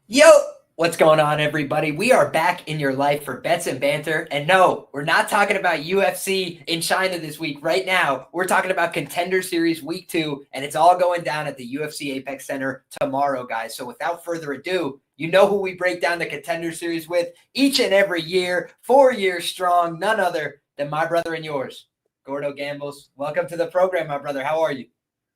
Yo, what's going on, everybody? We are back in your life for Bets and Banter. And no, we're not talking about UFC in China this week. Right now, we're talking about Contender Series Week 2, and it's all going down at the UFC Apex Center tomorrow, guys. So without further ado, you know who we break down the Contender Series with each and every year, 4 years strong, none other than my brother and yours, Gordo Gambles. Welcome to the program, my brother. How are you?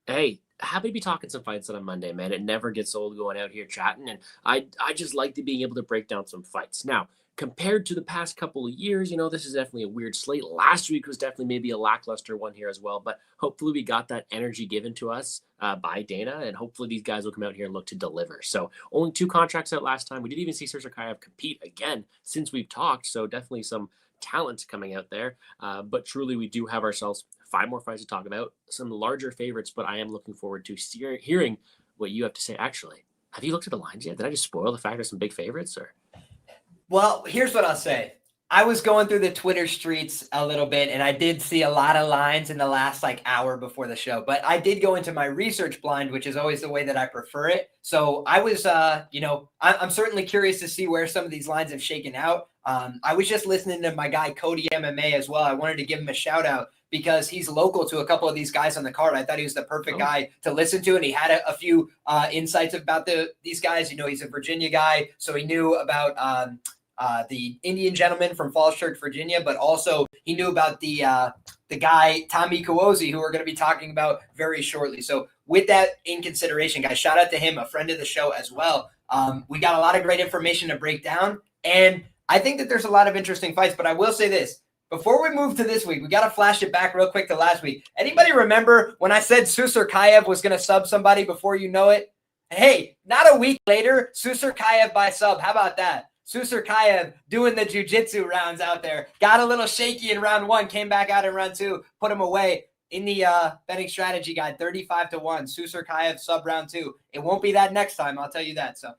Hey, happy to be talking some fights on a Monday, man. It never gets old going out here chatting, and I just like to being able to break down some fights. Now, compared to the past couple of years, this is definitely a weird slate. Last week was definitely maybe a lackluster one here as well, but hopefully we got that energy given to us by Dana, and hopefully these guys will come out here and look to deliver. So only two contracts out last time. We did even see Sir Kayev compete again since we've talked, so definitely some talent coming out there. But truly, we do have ourselves five more fights to talk about, some larger favorites, but I am looking forward to hearing what you have to say. Actually, have you looked at the lines yet? Did I just spoil the fact there's some big favorites? Or Well, here's what I'll say. I was going through the Twitter streets a little bit, and I did see a lot of lines in the last hour before the show. But I did go into my research blind, which is always the way that I prefer it. So I was, I'm certainly curious to see where some of these lines have shaken out. I was just listening to my guy Cody MMA as well. I wanted to give him a shout out because he's local to a couple of these guys on the card. I thought he was the perfect guy to listen to, and he had a few insights about these guys. He's a Virginia guy, so he knew about the Indian gentleman from Falls Church, Virginia, but also he knew about the guy Tommy Cuozzi, who we're going to be talking about very shortly. So with that in consideration, guys, shout out to him, a friend of the show as well. We got a lot of great information to break down, and I think that there's a lot of interesting fights. But I will say this. Before we move to this week, we got to flash it back real quick to last week. Anybody remember when I said Susur Kayev was going to sub somebody before you know it? Hey, not a week later, Susur Kayev by sub. How about that? Susur Kayev doing the jiu-jitsu rounds out there. Got a little shaky in round one, came back out in round two, put him away in the betting strategy guide, 35-1. Susur Kayev sub round two. It won't be that next time, I'll tell you that. So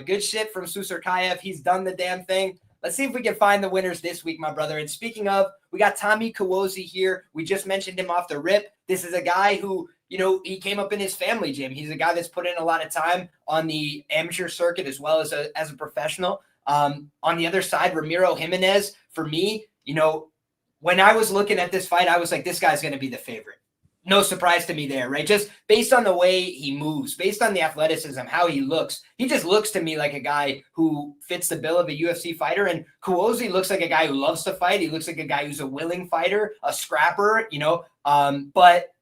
good shit from Susur Kayev. He's done the damn thing. Let's see if we can find the winners this week, my brother. And speaking of, we got Tommy Cuozzi here. We just mentioned him off the rip. This is a guy who, he came up in his family gym. He's a guy that's put in a lot of time on the amateur circuit as well as a professional. On the other side, Ramiro Jiminez, for me, when I was looking at this fight, I was like, this guy's going to be the favorite. No surprise to me there, right? Just based on the way he moves, based on the athleticism, how he looks. He just looks to me like a guy who fits the bill of a UFC fighter. And Cuozzi looks like a guy who loves to fight. He looks like a guy who's a willing fighter, a scrapper, but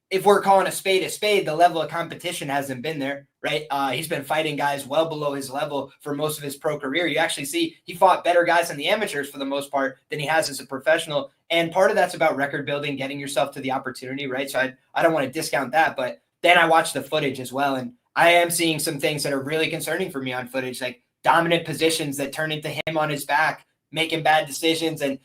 if we're calling a spade, the level of competition hasn't been there, right? He's been fighting guys well below his level for most of his pro career. You actually see he fought better guys in the amateurs for the most part than he has as a professional. And part of that's about record building, getting yourself to the opportunity, right? So I don't want to discount that, but then I watched the footage as well. And I am seeing some things that are really concerning for me on footage, like dominant positions that turn into him on his back, making bad decisions. And,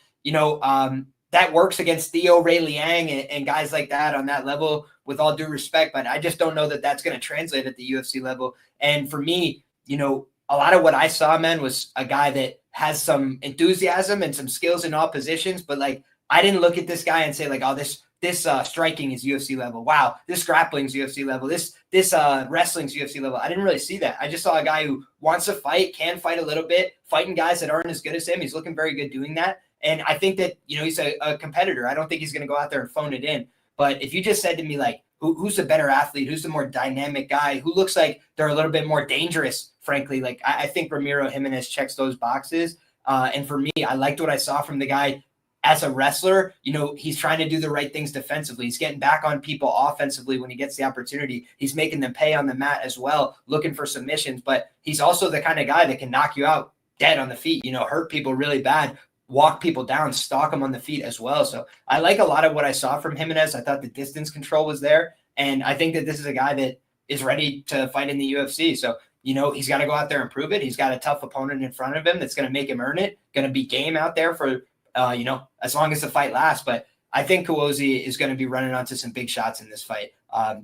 that works against Theo Ray Liang and guys like that on that level, with all due respect. But I just don't know that that's going to translate at the UFC level. And for me, a lot of what I saw, man, was a guy that has some enthusiasm and some skills in all positions. But I didn't look at this guy and say oh, this striking is UFC level. Wow, this grappling's UFC level. This wrestling's UFC level. I didn't really see that. I just saw a guy who wants to fight, can fight a little bit, fighting guys that aren't as good as him. He's looking very good doing that. And I think that, he's a competitor. I don't think he's going to go out there and phone it in. But if you just said to me, who's the better athlete? Who's the more dynamic guy? Who looks like they're a little bit more dangerous, frankly? I think Ramiro Jiminez checks those boxes. And for me, I liked what I saw from the guy as a wrestler. He's trying to do the right things defensively. He's getting back on people offensively when he gets the opportunity. He's making them pay on the mat as well, looking for submissions. But he's also the kind of guy that can knock you out dead on the feet, hurt people really bad, walk people down, stalk them on the feet as well. So I like a lot of what I saw from Jiminez. I thought the distance control was there. And I think that this is a guy that is ready to fight in the UFC. So, he's got to go out there and prove it. He's got a tough opponent in front of him that's going to make him earn it, going to be game out there for, as long as the fight lasts. But I think Cuozzi is going to be running onto some big shots in this fight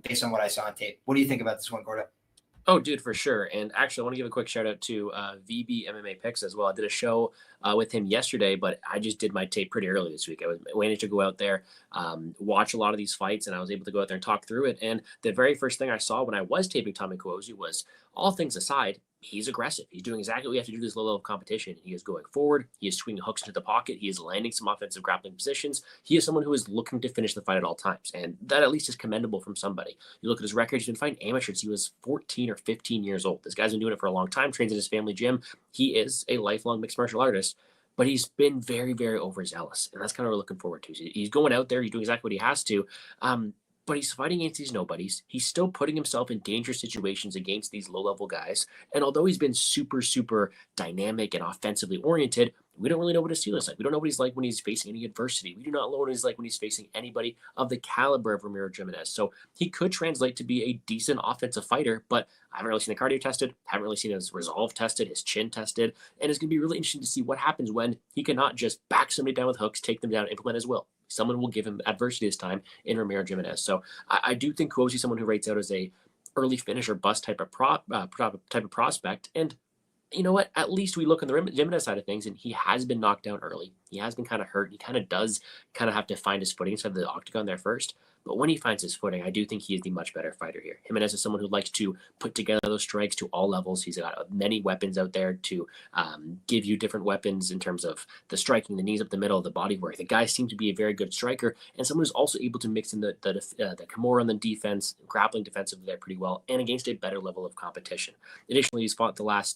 based on what I saw on tape. What do you think about this one, Gordo? Oh, dude, for sure. And actually, I want to give a quick shout out to VB MMA Picks as well. I did a show with him yesterday, but I just did my tape pretty early this week. I was waiting to go out there, watch a lot of these fights, and I was able to go out there and talk through it. And the very first thing I saw when I was taping Tommy Cuozzi was, all things aside, he's aggressive. He's doing exactly what we have to do this low level of competition. He is going forward. He is swinging hooks into the pocket. He is landing some offensive grappling positions. He is someone who is looking to finish the fight at all times. And that at least is commendable from somebody. You look at his record, he's been fighting amateurs. He was 14 or 15 years old. This guy's been doing it for a long time, trains in his family gym. He is a lifelong mixed martial artist, but he's been very, very overzealous. And that's kind of what we're looking forward to. He's going out there. He's doing exactly what he has to. But he's fighting against these nobodies. He's still putting himself in dangerous situations against these low-level guys. And although he's been super, super dynamic and offensively oriented, we don't really know what his ceiling is like. We don't know what he's like when he's facing any adversity. We do not know what he's like when he's facing anybody of the caliber of Ramiro Jiminez. So he could translate to be a decent offensive fighter, but I haven't really seen the cardio tested, haven't really seen his resolve tested, his chin tested, and it's going to be really interesting to see what happens when he cannot just back somebody down with hooks, take them down, implement his will. Someone will give him adversity this time in Ramiro Jiminez. So I do think Cuozzi is someone who rates out as a early finish or bust type of prospect. And you know what? At least we look on the Jiminez side of things, and he has been knocked down early. He has been kind of hurt. He kind of does have to find his footing inside of the octagon there first. But when he finds his footing, I do think he is the much better fighter here. Jiminez is someone who likes to put together those strikes to all levels. He's got many weapons out there to give you different weapons in terms of the striking, the knees up the middle, the body work. The guy seems to be a very good striker and someone who's also able to mix in the Kimura on the defense, grappling defensively there pretty well, and against a better level of competition. Additionally,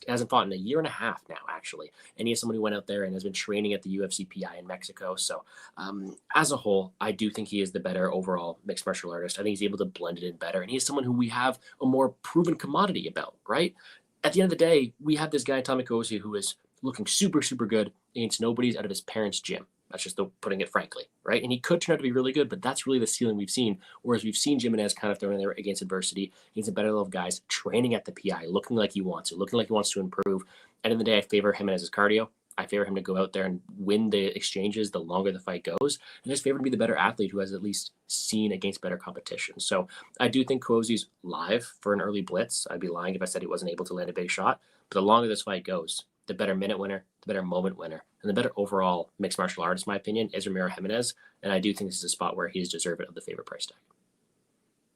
hasn't fought in a year and a half now, actually. And he is someone who went out there and has been training at the UFC PI in Mexico. So as a whole, I do think he is the better overall mixed martial artist. I think he's able to blend it in better. And he is someone who we have a more proven commodity about, right? At the end of the day, we have this guy, Tommy Cuozzi, who is looking super, super good against nobodies out of his parents' gym. That's just putting it frankly, right? And he could turn out to be really good, but that's really the ceiling we've seen. Whereas we've seen Jiminez kind of throwing there against adversity. He's a better level of guys training at the PI, looking like he wants it, looking like he wants to improve. End of the day, I favor Jiminez's cardio. I favor him to go out there and win the exchanges the longer the fight goes. And I just favor him to be the better athlete who has at least seen against better competition. So I do think Cuozzi's live for an early blitz. I'd be lying if I said he wasn't able to land a big shot. But the longer this fight goes, the better minute winner, the better moment winner, and the better overall mixed martial artist, in my opinion, is Ramiro Jiminez. And I do think this is a spot where he's deserving of the favorite price tag.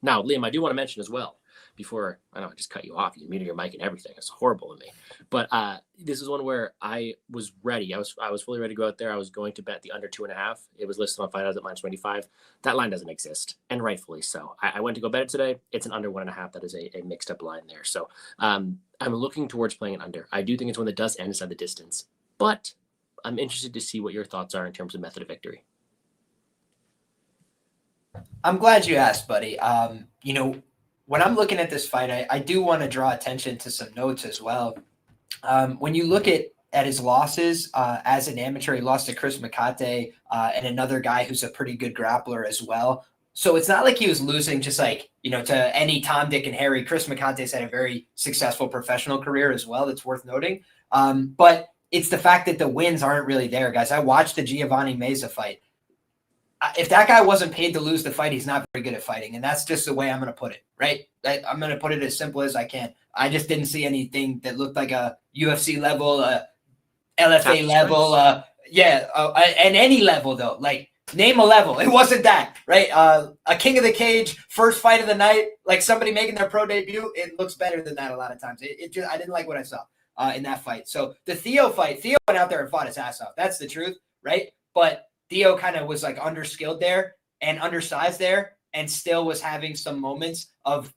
Now, Liam, I do want to mention as well, before I just cut you off, you muted your mic and everything. It's horrible of me. But this is one where I was ready. I was fully ready to go out there. I was going to bet the under 2.5. It was listed on Fight Odds at -25. That line doesn't exist, and rightfully so. I went to go bet it today. It's an under 1.5. That is a mixed up line there. So I'm looking towards playing an under. I do think it's one that does end inside the distance, but I'm interested to see what your thoughts are in terms of method of victory. I'm glad you asked, buddy. When I'm looking at this fight, I do want to draw attention to some notes as well. When you look at his losses as an amateur, he lost to Chris Makate and another guy who's a pretty good grappler as well. So it's not like he was losing just to any Tom, Dick, and Harry. Chris Makate's had a very successful professional career as well. That's worth noting. But it's the fact that the wins aren't really there, guys. I watched the Giovanni Meza fight. If that guy wasn't paid to lose the fight, he's not very good at fighting. And that's just the way I'm going to put it, right? I'm going to put it as simple as I can. I just didn't see anything that looked like a UFC level, LFA level, and any level, though. Like, name a level. It wasn't that, right? A King of the Cage, first fight of the night, like somebody making their pro debut, it looks better than that a lot of times. I didn't like what I saw in that fight. So the Theo fight, Theo went out there and fought his ass off. That's the truth, right? But Theo kind of was like underskilled there and undersized there and still was having some moments of,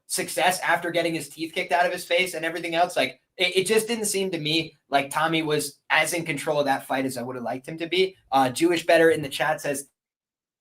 success after getting his teeth kicked out of his face and everything else. Like it just didn't seem to me like Tommy was as in control of that fight as I would have liked him to be. Jewish Better in the chat says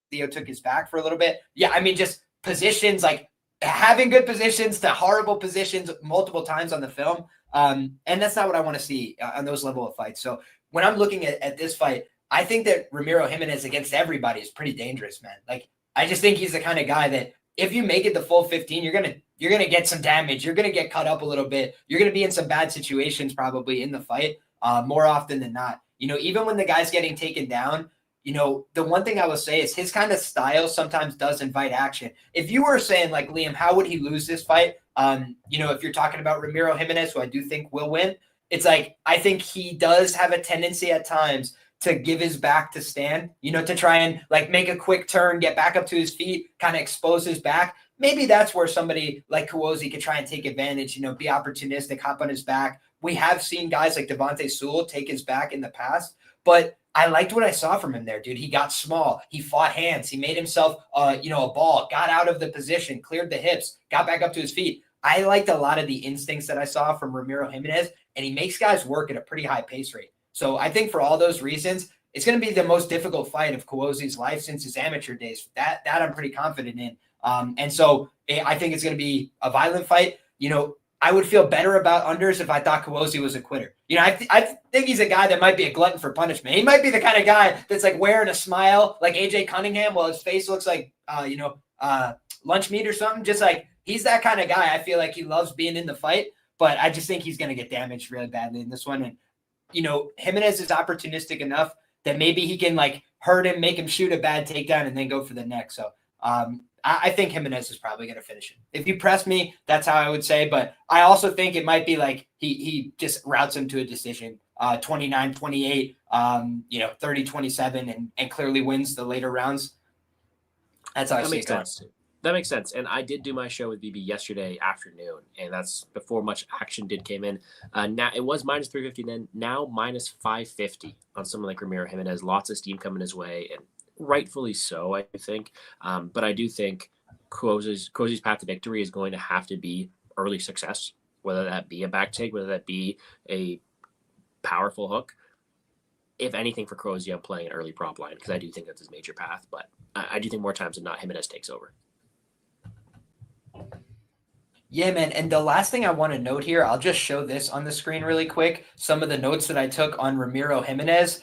Theo took his back for a little bit. Yeah, I mean, just positions, like having good positions to horrible positions multiple times on the film. And that's not what I want to see on those level of fights. So when I'm looking at this fight, I think that Ramiro Jiminez against everybody is pretty dangerous, man. Like, I just think he's the kind of guy that if you make it the full 15, you're gonna get some damage. You're gonna get cut up a little bit. You're gonna be in some bad situations probably in the fight more often than not. Even when the guy's getting taken down, the one thing I will say is his kind of style sometimes does invite action. If you were saying like, Liam, how would he lose this fight? If you're talking about Ramiro Jiminez, who I do think will win, it's like I think he does have a tendency at times to give his back to stand, to try and like make a quick turn, get back up to his feet, kind of expose his back. maybe that's where somebody like Cuozzi could try and take advantage, be opportunistic, hop on his back. We have seen guys like Devontae Sewell take his back in the past, but I liked what I saw from him there, dude. He got small. He fought hands. He made himself, a ball, got out of the position, cleared the hips, got back up to his feet. I liked a lot of the instincts that I saw from Ramiro Jiminez, and he makes guys work at a pretty high pace rate. So I think for all those reasons, it's going to be the most difficult fight of Cuozzi's life since his amateur days. That I'm pretty confident in. And so I think it's going to be a violent fight. I would feel better about unders if I thought Cuozzi was a quitter. I think he's a guy that might be a glutton for punishment. He might be the kind of guy that's like wearing a smile like AJ Cunningham while his face looks like, lunch meat or something. Just like he's that kind of guy. I feel like he loves being in the fight, but I just think he's going to get damaged really badly in this one. And, Jiminez is opportunistic enough that maybe he can like hurt him, make him shoot a bad takedown and then go for the neck. So, I think Jiminez is probably going to finish it. If you press me, that's how I would say. But I also think it might be like he just routes him to a decision, 29-28, 30-27, and clearly wins the later rounds. That's how I see it going. That makes sense. And I did do my show with BB yesterday afternoon, and that's before much action came in. Now it was minus 350, then now minus 550 on someone like Ramiro Jiminez. Lots of steam coming his way, and rightfully so, I think. But I do think Cuozzi's path to victory is going to have to be early success, whether that be a back take, whether that be a powerful hook. If anything for Cuozzi, I'm playing an early prop line because I do think that's his major path. But I do think more times than not, Jiminez takes over. Yeah, man. And the last thing I want to note here, I'll just show this on the screen really quick. Some of the notes that I took on Ramiro Jiminez.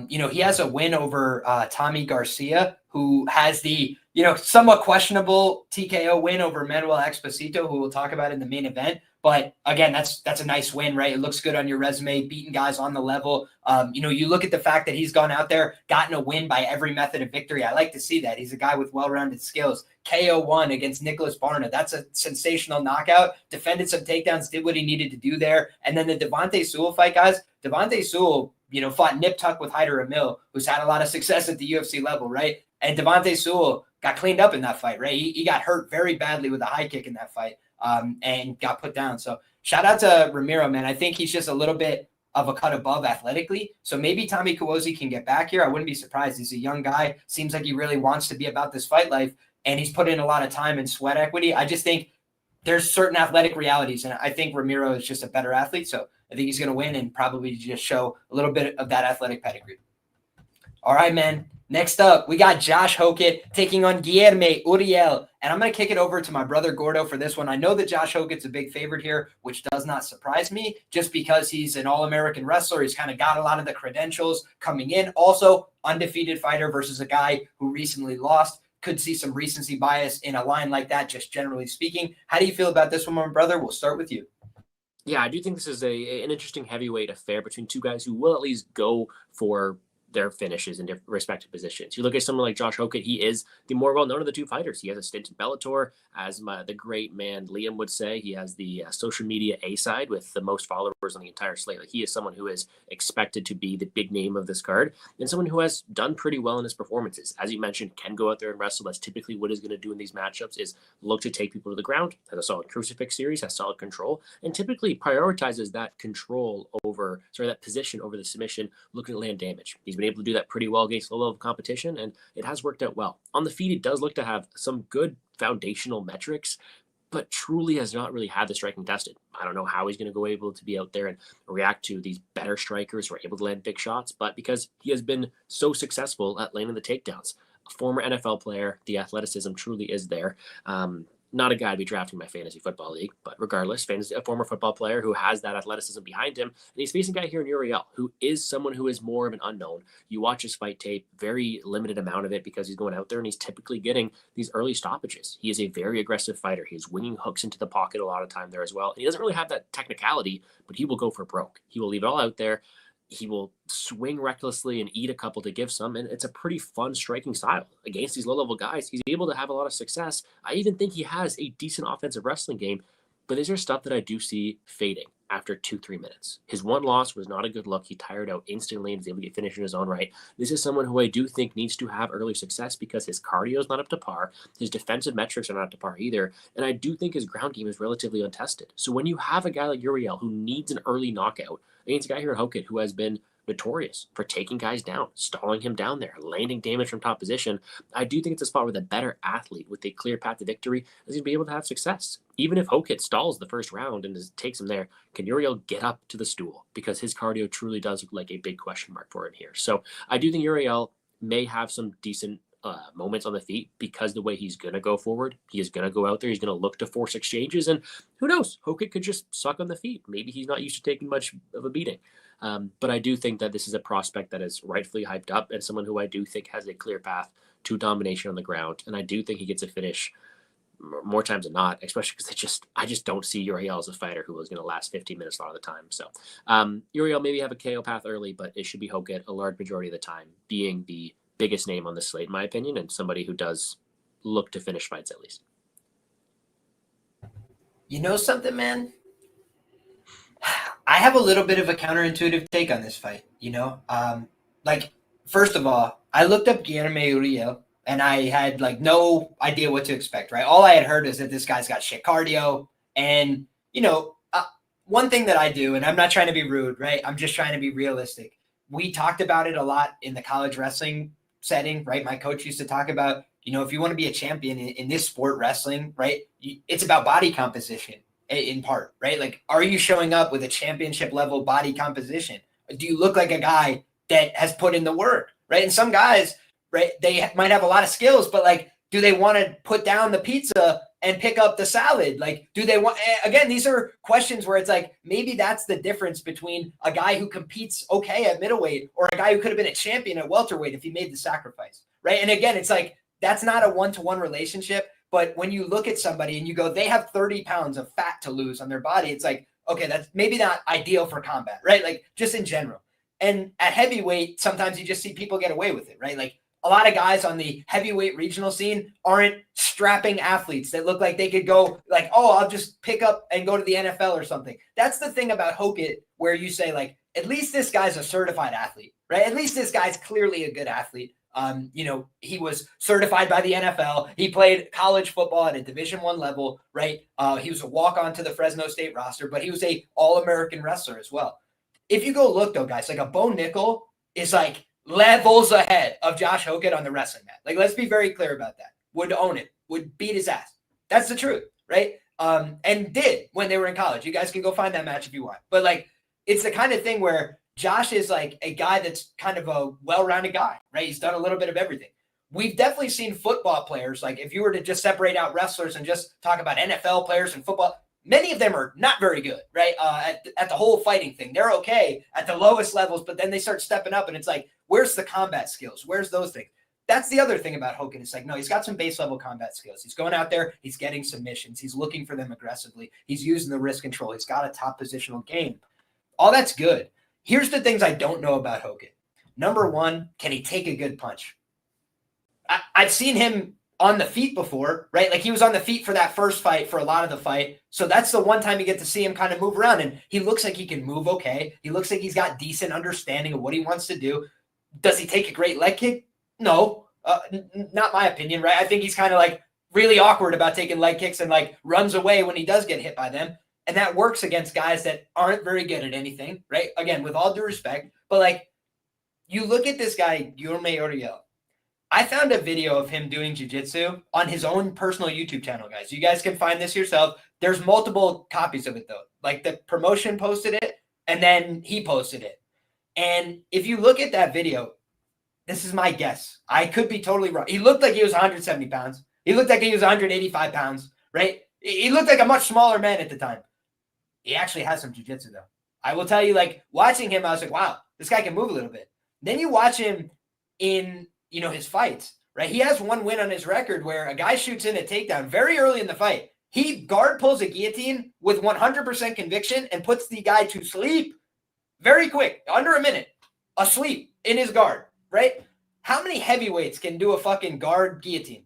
He has a win over Tommy Garcia, who has the, somewhat questionable TKO win over Manuel Exposito, who we'll talk about in the main event. But again, that's a nice win, right? It looks good on your resume, beating guys on the level. You look at the fact that he's gone out there, gotten a win by every method of victory. I like to see that. He's a guy with well-rounded skills. KO1 against Nicholas Barna. That's a sensational knockout. Defended some takedowns, did what he needed to do there. And then the Devontae Sewell fight, guys. Devontae Sewell, fought nip tuck with Hyder Emil, who's had a lot of success at the UFC level, right? And Devontae Sewell got cleaned up in that fight, right? He got hurt very badly with a high kick in that fight. And got put down. So shout out to Ramiro, man. I think he's just a little bit of a cut above athletically. So maybe Tommy Cuozzi can get back here. I wouldn't be surprised. He's a young guy. Seems like he really wants to be about this fight life, and he's put in a lot of time and sweat equity. I just think there's certain athletic realities, and I think Ramiro is just a better athlete. So I think he's going to win and probably just show a little bit of that athletic pedigree. All right, man. Next up, we got Josh Hokit taking on Guilherme Uriel. And I'm going to kick it over to my brother Gordo for this one. I know that Josh Hokit's a big favorite here, which does not surprise me just because he's an All-American wrestler. He's kind of got a lot of the credentials coming in. Also, undefeated fighter versus a guy who recently lost. Could see some recency bias in a line like that, just generally speaking. How do you feel about this one, my brother? We'll start with you. Yeah, I do think this is an interesting heavyweight affair between two guys who will at least go for their finishes in different respective positions. You look at someone like Josh Hokit, he is the more well-known of the two fighters. He has a stint in Bellator, as the great man Liam would say. He has the social media A side with the most followers on the entire slate. Like, he is someone who is expected to be the big name of this card, and someone who has done pretty well in his performances. As you mentioned, can go out there and wrestle. That's typically what he's going to do in these matchups, is look to take people to the ground, has a solid crucifix series, has solid control, and typically prioritizes that that position over the submission, looking to land damage. He's been able to do that pretty well against the level of competition, and it has worked out well. On the feet, he does look to have some good foundational metrics, but truly has not really had the striking tested. I don't know how he's going to go able to be out there and react to these better strikers who are able to land big shots, but because he has been so successful at landing the takedowns. A former NFL player, the athleticism truly is there. Not a guy to be drafting my fantasy football league, but regardless, a former football player who has that athleticism behind him. And he's facing a guy here in Uriel, who is someone who is more of an unknown. You watch his fight tape, very limited amount of it because he's going out there and he's typically getting these early stoppages. He is a very aggressive fighter. He's winging hooks into the pocket a lot of time there as well. And he doesn't really have that technicality, but he will go for broke. He will leave it all out there. He will swing recklessly and eat a couple to give some, and it's a pretty fun striking style. Against these low-level guys, he's able to have a lot of success. I even think he has a decent offensive wrestling game, but these are stuff that I do see fading after 2-3 minutes. His one loss was not a good look. He tired out instantly and was able to get finished in his own right. This is someone who I do think needs to have early success because his cardio is not up to par. His defensive metrics are not up to par either. And I do think his ground game is relatively untested. So when you have a guy like Uriel who needs an early knockout against a guy here at Hokit who has been notorious for taking guys down, stalling him down there, landing damage from top position, I do think it's a spot where the better athlete with a clear path to victory is going to be able to have success. Even if Hokit stalls the first round and takes him there, can Uriel get up to the stool? Because his cardio truly does look like a big question mark for him here. So I do think Uriel may have some decent moments on the feet because the way he's going to go forward, he is going to go out there, he's going to look to force exchanges, and who knows, Hokit could just suck on the feet. Maybe he's not used to taking much of a beating. But I do think that this is a prospect that is rightfully hyped up and someone who I do think has a clear path to domination on the ground. And I do think he gets a finish more times than not, especially because I just don't see Uriel as a fighter who is going to last 15 minutes a lot of the time. So Uriel maybe have a KO path early, but it should be Hokit a large majority of the time, being the biggest name on the slate, in my opinion, and somebody who does look to finish fights at least. You know something, man? I have a little bit of a counterintuitive take on this fight, you know? First of all, I looked up Guilherme Uriel, and I had, no idea what to expect, right? All I had heard is that this guy's got shit cardio, and, one thing that I do, and I'm not trying to be rude, right? I'm just trying to be realistic. We talked about it a lot in the college wrestling setting, right? My coach used to talk about, if you want to be a champion in this sport, wrestling, right? It's about body composition. In part, right? Are you showing up with a championship level body composition? Do you look like a guy that has put in the work, right? And some guys, right, they might have a lot of skills, but do they want to put down the pizza and pick up the salad? Do they want, again, these are questions where it's maybe that's the difference between a guy who competes okay at middleweight or a guy who could have been a champion at welterweight if he made the sacrifice, right? And again, it's that's not a one-to-one relationship. But when you look at somebody and you go, they have 30 pounds of fat to lose on their body, it's okay, that's maybe not ideal for combat, right? Just in general. And at heavyweight, sometimes you just see people get away with it, right? A lot of guys on the heavyweight regional scene aren't strapping athletes that look like they could go I'll just pick up and go to the NFL or something. That's the thing about Hokit where you say, at least this guy's a certified athlete, right? At least this guy's clearly a good athlete. He was certified by the NFL. He played college football at a Division I level, right? He was a walk-on to the Fresno State roster, but he was a All-American wrestler as well. If you go look, though, guys, a Bo Nickel is levels ahead of Josh Hokit on the wrestling mat. Let's be very clear about that. Would own it. Would beat his ass. That's the truth, right? And did when they were in college. You guys can go find that match if you want. But, it's the kind of thing where Josh is a guy that's kind of a well-rounded guy, right? He's done a little bit of everything. We've definitely seen football players, if you were to just separate out wrestlers and just talk about NFL players and football, many of them are not very good, right? At the whole fighting thing. They're okay at the lowest levels, but then they start stepping up and it's where's the combat skills? Where's those things? That's the other thing about Hokit. It's no, he's got some base level combat skills. He's going out there, he's getting submissions. He's looking for them aggressively. He's using the wrist control. He's got a top positional game. All that's good. Here's the things I don't know about Hokit. Number one, can he take a good punch? I've seen him on the feet before, right? He was on the feet for that first fight for a lot of the fight. So that's the one time you get to see him kind of move around. And he looks like he can move okay. He looks like he's got decent understanding of what he wants to do. Does he take a great leg kick? No, not my opinion, right? I think he's kind of really awkward about taking leg kicks and runs away when he does get hit by them. And that works against guys that aren't very good at anything, right? Again, with all due respect. But you look at this guy, Guilherme Uriel. I found a video of him doing jiu-jitsu on his own personal YouTube channel, guys. You guys can find this yourself. There's multiple copies of it, though. The promotion posted it, and then he posted it. And if you look at that video, this is my guess. I could be totally wrong. He looked like he was 170 pounds. He looked like he was 185 pounds, right? He looked like a much smaller man at the time. He actually has some jiu-jitsu, though. I will tell you, watching him, I was wow, this guy can move a little bit. Then you watch him in, his fights, right? He has one win on his record where a guy shoots in a takedown very early in the fight. He guard pulls a guillotine with 100% conviction and puts the guy to sleep very quick, under a minute, asleep in his guard, right? How many heavyweights can do a fucking guard guillotine?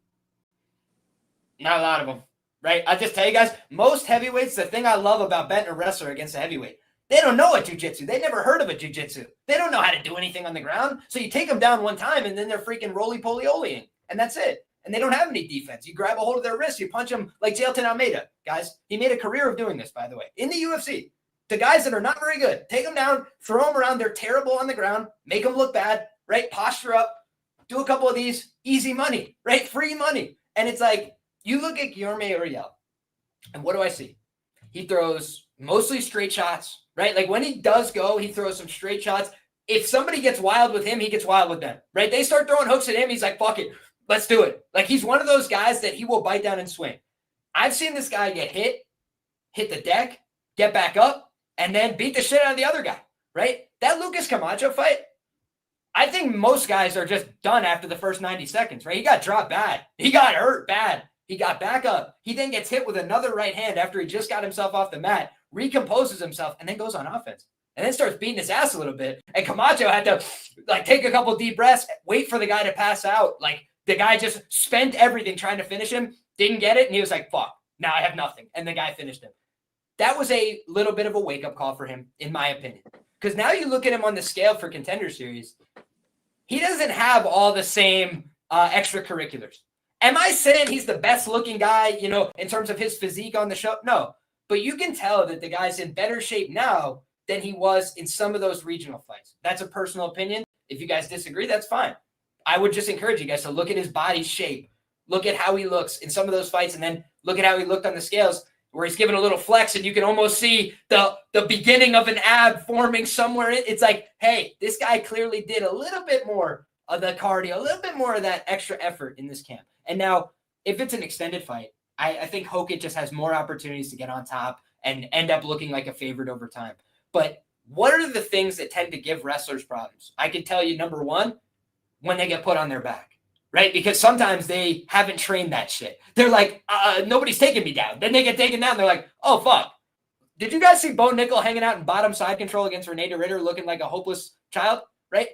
Not a lot of them. right? I'll just tell you guys, most heavyweights, the thing I love about betting a wrestler against a heavyweight, they don't know a jiu-jitsu. They never heard of a jiu-jitsu. They don't know how to do anything on the ground. So you take them down one time and then they're freaking roly-poly-olying. And that's it. And they don't have any defense. You grab a hold of their wrist, you punch them like Jailton Almeida. Guys, he made a career of doing this, by the way, in the UFC. The guys that are not very good, take them down, throw them around. They're terrible on the ground. Make them look bad, right? Posture up. Do a couple of these. Easy money, right? Free money. And it's like, you look at Guilherme Uriel, and what do I see? He throws mostly straight shots, right? Like when he does go, he throws some straight shots. If somebody gets wild with him, he gets wild with them, right? They start throwing hooks at him. He's like, fuck it. Let's do it. Like he's one of those guys that he will bite down and swing. I've seen this guy get hit the deck, get back up, and then beat the shit out of the other guy, right? That Lucas Camacho fight, I think most guys are just done after the first 90 seconds, right? He got dropped bad. He got hurt bad. He got back up. He then gets hit with another right hand after he just got himself off the mat, recomposes himself, and then goes on offense. And then starts beating his ass a little bit. And Camacho had to like take a couple deep breaths, wait for the guy to pass out. Like the guy just spent everything trying to finish him, didn't get it, and he was like, fuck, now I have nothing. And the guy finished him. That was a little bit of a wake-up call for him, in my opinion. Because now you look at him on the scale for Contender Series, he doesn't have all the same extracurriculars. Am I saying he's the best-looking guy, you know, in terms of his physique on the show? No. But you can tell that the guy's in better shape now than he was in some of those regional fights. That's a personal opinion. If you guys disagree, that's fine. I would just encourage you guys to look at his body shape, look at how he looks in some of those fights, and then look at how he looked on the scales where he's giving a little flex and you can almost see the beginning of an ab forming somewhere. It's like, hey, this guy clearly did a little bit more of the cardio, a little bit more of that extra effort in this camp. And now, if it's an extended fight, I think Hokit just has more opportunities to get on top and end up looking like a favorite over time. But what are the things that tend to give wrestlers problems? I can tell you, number one, when they get put on their back, right? Because sometimes they haven't trained that shit. They're like, nobody's taking me down. Then they get taken down. They're like, oh, fuck. Did you guys see Bo Nickel hanging out in bottom side control against Renee Ritter looking like a hopeless child, right?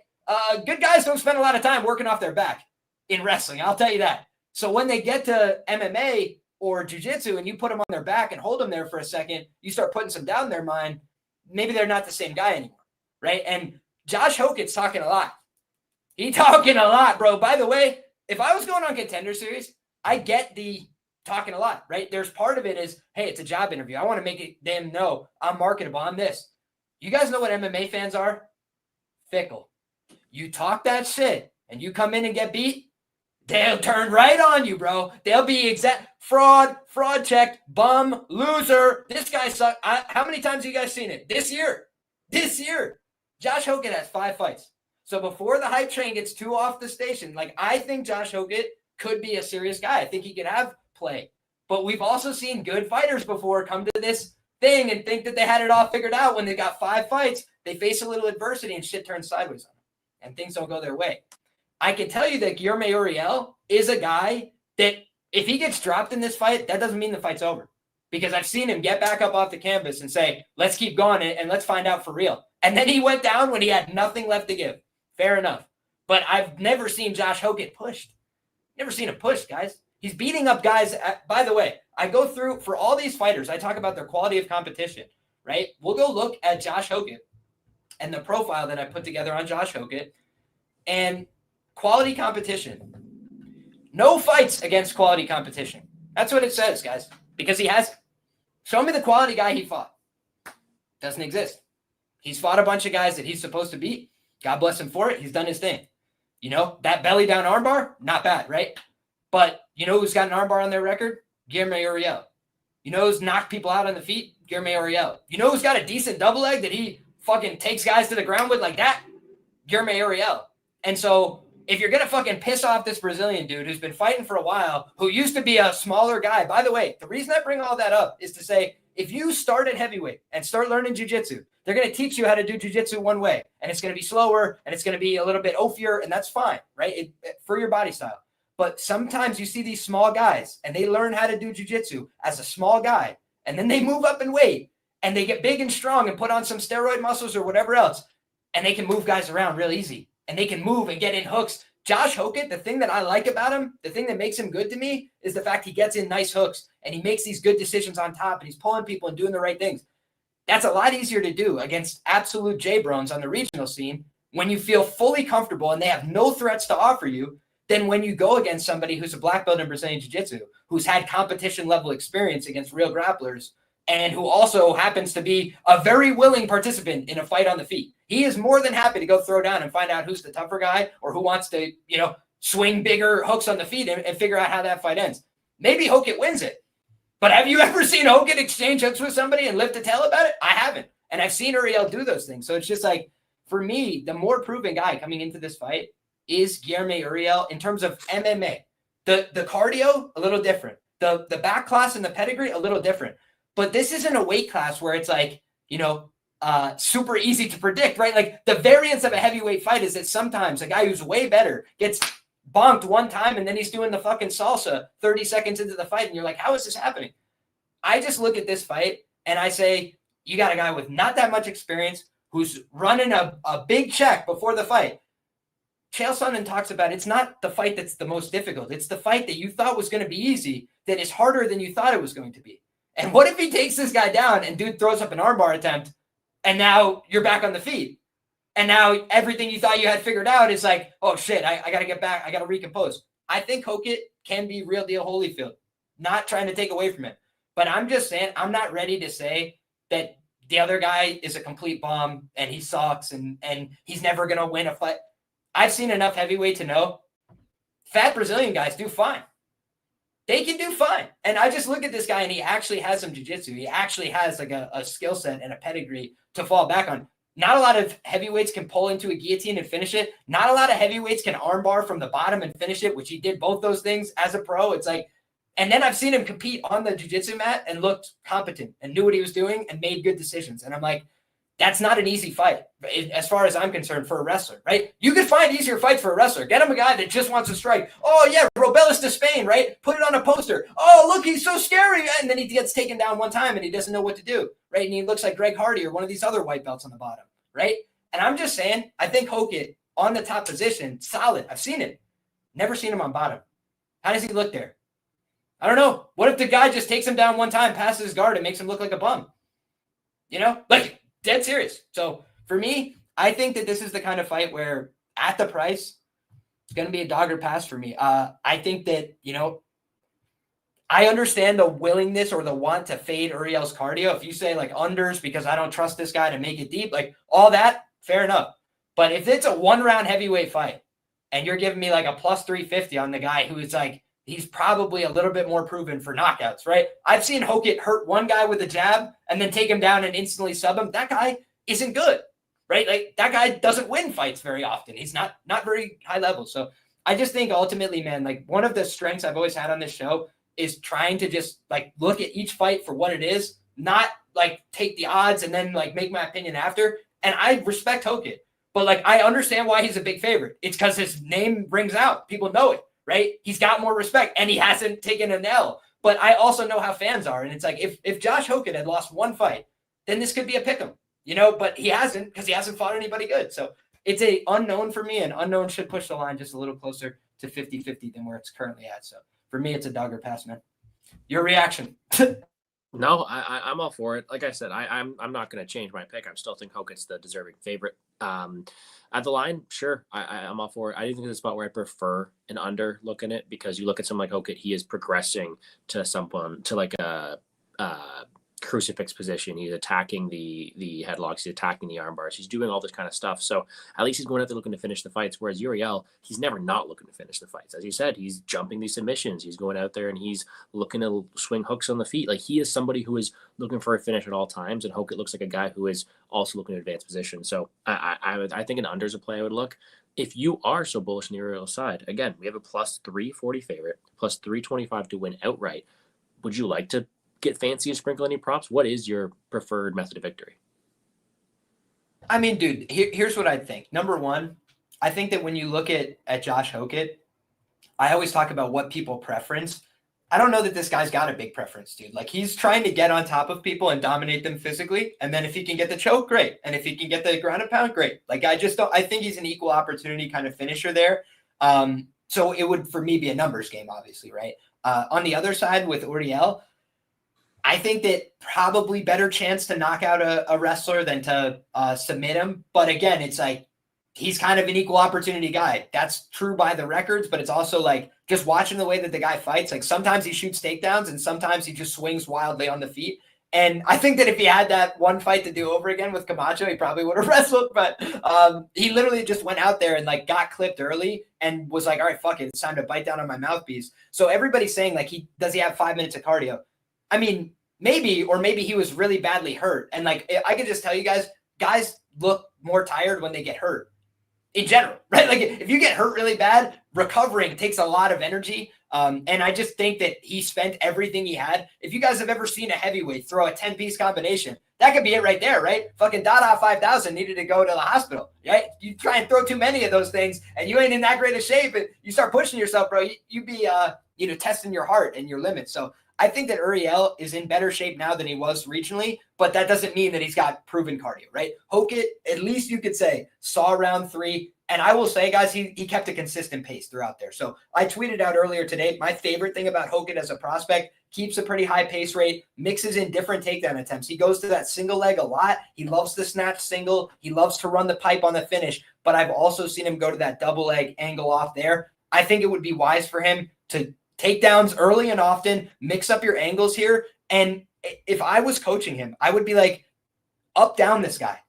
Good guys don't spend a lot of time working off their back in wrestling. I'll tell you that. So when they get to MMA or jiu-jitsu and you put them on their back and hold them there for a second, you start putting some doubt in their mind. Maybe they're not the same guy anymore, right? And Josh Hokit's talking a lot. He's talking a lot, bro. By the way, if I was going on Contender Series, I get the talking a lot, right? There's part of it is, hey, it's a job interview. I want to make them know I'm marketable. I'm this. You guys know what MMA fans are? Fickle. You talk that shit and you come in and get beat, they'll turn right on you, bro. They'll be exact fraud checked, bum, loser. This guy sucks. How many times have you guys seen it? This year. Josh Hokit has 5 fights. So before the hype train gets too off the station, like I think Josh Hokit could be a serious guy. I think he could have play. But we've also seen good fighters before come to this thing and think that they had it all figured out. When they got 5 fights, they face a little adversity and shit turns sideways on them. And things don't go their way. I can tell you that Guilherme Uriel is a guy that if he gets dropped in this fight, that doesn't mean the fight's over. Because I've seen him get back up off the canvas and say, let's keep going and let's find out for real. And then he went down when he had nothing left to give. Fair enough. But I've never seen Josh Hokit pushed. Never seen him pushed, guys. He's beating up guys. By the way, I go through, for all these fighters, I talk about their quality of competition, right? We'll go look at Josh Hokit and the profile that I put together on Josh Hokit and quality competition. No fights against quality competition. That's what it says, guys, because he has. Show me the quality guy he fought. Doesn't exist. He's fought a bunch of guys that he's supposed to beat. God bless him for it. He's done his thing. You know, that belly down armbar, not bad, right? But you know who's got an armbar on their record? Guilherme Uriel. You know who's knocked people out on the feet? Guilherme Uriel. You know who's got a decent double leg that he fucking takes guys to the ground with like that? Guilherme Uriel. And so if you're going to fucking piss off this Brazilian dude who's been fighting for a while, who used to be a smaller guy, by the way, the reason I bring all that up is to say, if you start at heavyweight and start learning jiu-jitsu, they're going to teach you how to do jiu-jitsu one way, and it's going to be slower, and it's going to be a little bit oafier, and that's fine, right? For your body style. But sometimes you see these small guys, and they learn how to do jiu-jitsu as a small guy, and then they move up in weight, and they get big and strong and put on some steroid muscles or whatever else, and they can move guys around real easy, and they can move and get in hooks Josh Hokit, the thing that I like about him, the thing that makes him good to me is the fact he gets in nice hooks and he makes these good decisions on top and he's pulling people and doing the right things. That's a lot easier to do against absolute J-Brones on the regional scene when you feel fully comfortable and they have no threats to offer you than when you go against somebody who's a black belt in Brazilian Jiu-Jitsu, who's had competition level experience against real grapplers, and who also happens to be a very willing participant in a fight on the feet. He is more than happy to go throw down and find out who's the tougher guy or who wants to, swing bigger hooks on the feet and figure out how that fight ends. Maybe Hokit wins it. But have you ever seen Hokit exchange hooks with somebody and live to tell about it? I haven't. And I've seen Uriel do those things. So it's just like, for me, the more proven guy coming into this fight is Guilherme Uriel in terms of MMA. The cardio, a little different. The back class and the pedigree, a little different. But this isn't a weight class where it's like, super easy to predict, right? Like the variance of a heavyweight fight is that sometimes a guy who's way better gets bonked one time and then he's doing the fucking salsa 30 seconds into the fight. And you're like, how is this happening? I just look at this fight and I say, you got a guy with not that much experience who's running a big check before the fight. Chael Sonnen talks about it's not the fight that's the most difficult. It's the fight that you thought was going to be easy that is harder than you thought it was going to be. And what if he takes this guy down and dude throws up an armbar attempt and now you're back on the feet? And now everything you thought you had figured out is like, oh shit, I got to get back. I got to recompose. I think Hokit can be real deal Holyfield. Not trying to take away from it. But I'm just saying, I'm not ready to say that the other guy is a complete bomb and he sucks and he's never going to win a fight. I've seen enough heavyweight to know fat Brazilian guys do fine. They can do fine. And I just look at this guy and he actually has some jiu-jitsu. He actually has like a skill set and a pedigree to fall back on. Not a lot of heavyweights can pull into a guillotine and finish it. Not a lot of heavyweights can armbar from the bottom and finish it, which he did both those things as a pro. It's like, and then I've seen him compete on the jiu-jitsu mat and looked competent and knew what he was doing and made good decisions. And I'm like, that's not an easy fight as far as I'm concerned for a wrestler, right? You could find easier fights for a wrestler. Get him a guy that just wants to strike. Oh, yeah, Robelis to Spain, right? Put it on a poster. Oh, look, he's so scary. And then he gets taken down one time and he doesn't know what to do, right? And he looks like Greg Hardy or one of these other white belts on the bottom, right? And I'm just saying, I think Hokit on the top position, solid. I've seen it. Never seen him on bottom. How does he look there? I don't know. What if the guy just takes him down one time, passes his guard, and makes him look like a bum? Like dead serious. So for me, I think that this is the kind of fight where at the price, it's going to be a dog or pass for me. I think that, I understand the willingness or the want to fade Uriel's cardio. If you say like unders because I don't trust this guy to make it deep, like all that, fair enough. But if it's a 1-round heavyweight fight and you're giving me like a plus 350 on the guy who is like, he's probably a little bit more proven for knockouts, right? I've seen Hokit hurt one guy with a jab and then take him down and instantly sub him. That guy isn't good, right? Like that guy doesn't win fights very often. He's not very high level. So I just think ultimately, man, like one of the strengths I've always had on this show is trying to just like look at each fight for what it is, not like take the odds and then like make my opinion after. And I respect Hokit, but like I understand why he's a big favorite. It's because his name rings out. People know it. Right? He's got more respect and he hasn't taken an L. But I also know how fans are. And it's like, if Josh Hokit had lost one fight, then this could be a pick'em, but he hasn't because he hasn't fought anybody good. So it's a unknown for me, and unknown should push the line just a little closer to 50-50 than where it's currently at. So for me, it's a dog or pass, man. Your reaction? No, I'm all for it. Like I said, I'm not going to change my pick. I still think Hokit's the deserving favorite. At the line, sure, I'm all for it. I do think it's a spot where I prefer an under look in it because you look at someone like Hokit, he is progressing to someone to like a crucifix position. He's attacking the headlocks. He's attacking the arm bars. He's doing all this kind of stuff. So at least he's going out there looking to finish the fights. Whereas Uriel, he's never not looking to finish the fights. As you said, he's jumping these submissions. He's going out there and he's looking to swing hooks on the feet. Like he is somebody who is looking for a finish at all times. And Hokit looks like a guy who is also looking to advance position. So I think an under is a play I would look. If you are so bullish on the Uriel side, again, we have a plus 340 favorite, plus 325 to win outright. Would you like to get fancy and sprinkle any props? What is your preferred method of victory? I mean, dude, here's what I think. Number one, I think that when you look at Josh Hokit, I always talk about what people preference. I don't know that this guy's got a big preference, dude. Like he's trying to get on top of people and dominate them physically. And then if he can get the choke, great. And if he can get the ground and pound, great. Like I think he's an equal opportunity kind of finisher there. So it would, for me, be a numbers game, obviously, right? On the other side with Uriel, I think that probably better chance to knock out a wrestler than to submit him. But again, it's like he's kind of an equal opportunity guy. That's true by the records, but it's also like just watching the way that the guy fights. Like sometimes he shoots takedowns and sometimes he just swings wildly on the feet. And I think that if he had that one fight to do over again with Camacho, he probably would have wrestled. But he literally just went out there and like got clipped early and was like, all right, fuck it. It's time to bite down on my mouthpiece. So everybody's saying like, does he have 5 minutes of cardio? I mean, maybe, or maybe he was really badly hurt. And like, I can just tell you guys look more tired when they get hurt in general, right? Like if you get hurt really bad, recovering takes a lot of energy. And I just think that he spent everything he had. If you guys have ever seen a heavyweight throw a 10-piece combination, that could be it right there, right? Fucking Dada 5000 needed to go to the hospital, right? You try and throw too many of those things and you ain't in that great of shape and you start pushing yourself, bro, you'd be, testing your heart and your limits. So I think that Uriel is in better shape now than he was regionally, but that doesn't mean that he's got proven cardio, right? Hokit, at least you could say, saw round 3. And I will say, guys, he kept a consistent pace throughout there. So I tweeted out earlier today, my favorite thing about Hokit as a prospect, keeps a pretty high pace rate, mixes in different takedown attempts. He goes to that single leg a lot. He loves the snatch single. He loves to run the pipe on the finish. But I've also seen him go to that double leg angle off there. I think it would be wise for him to take downs early and often, mix up your angles here. And if I was coaching him, I would be like, up, down this guy.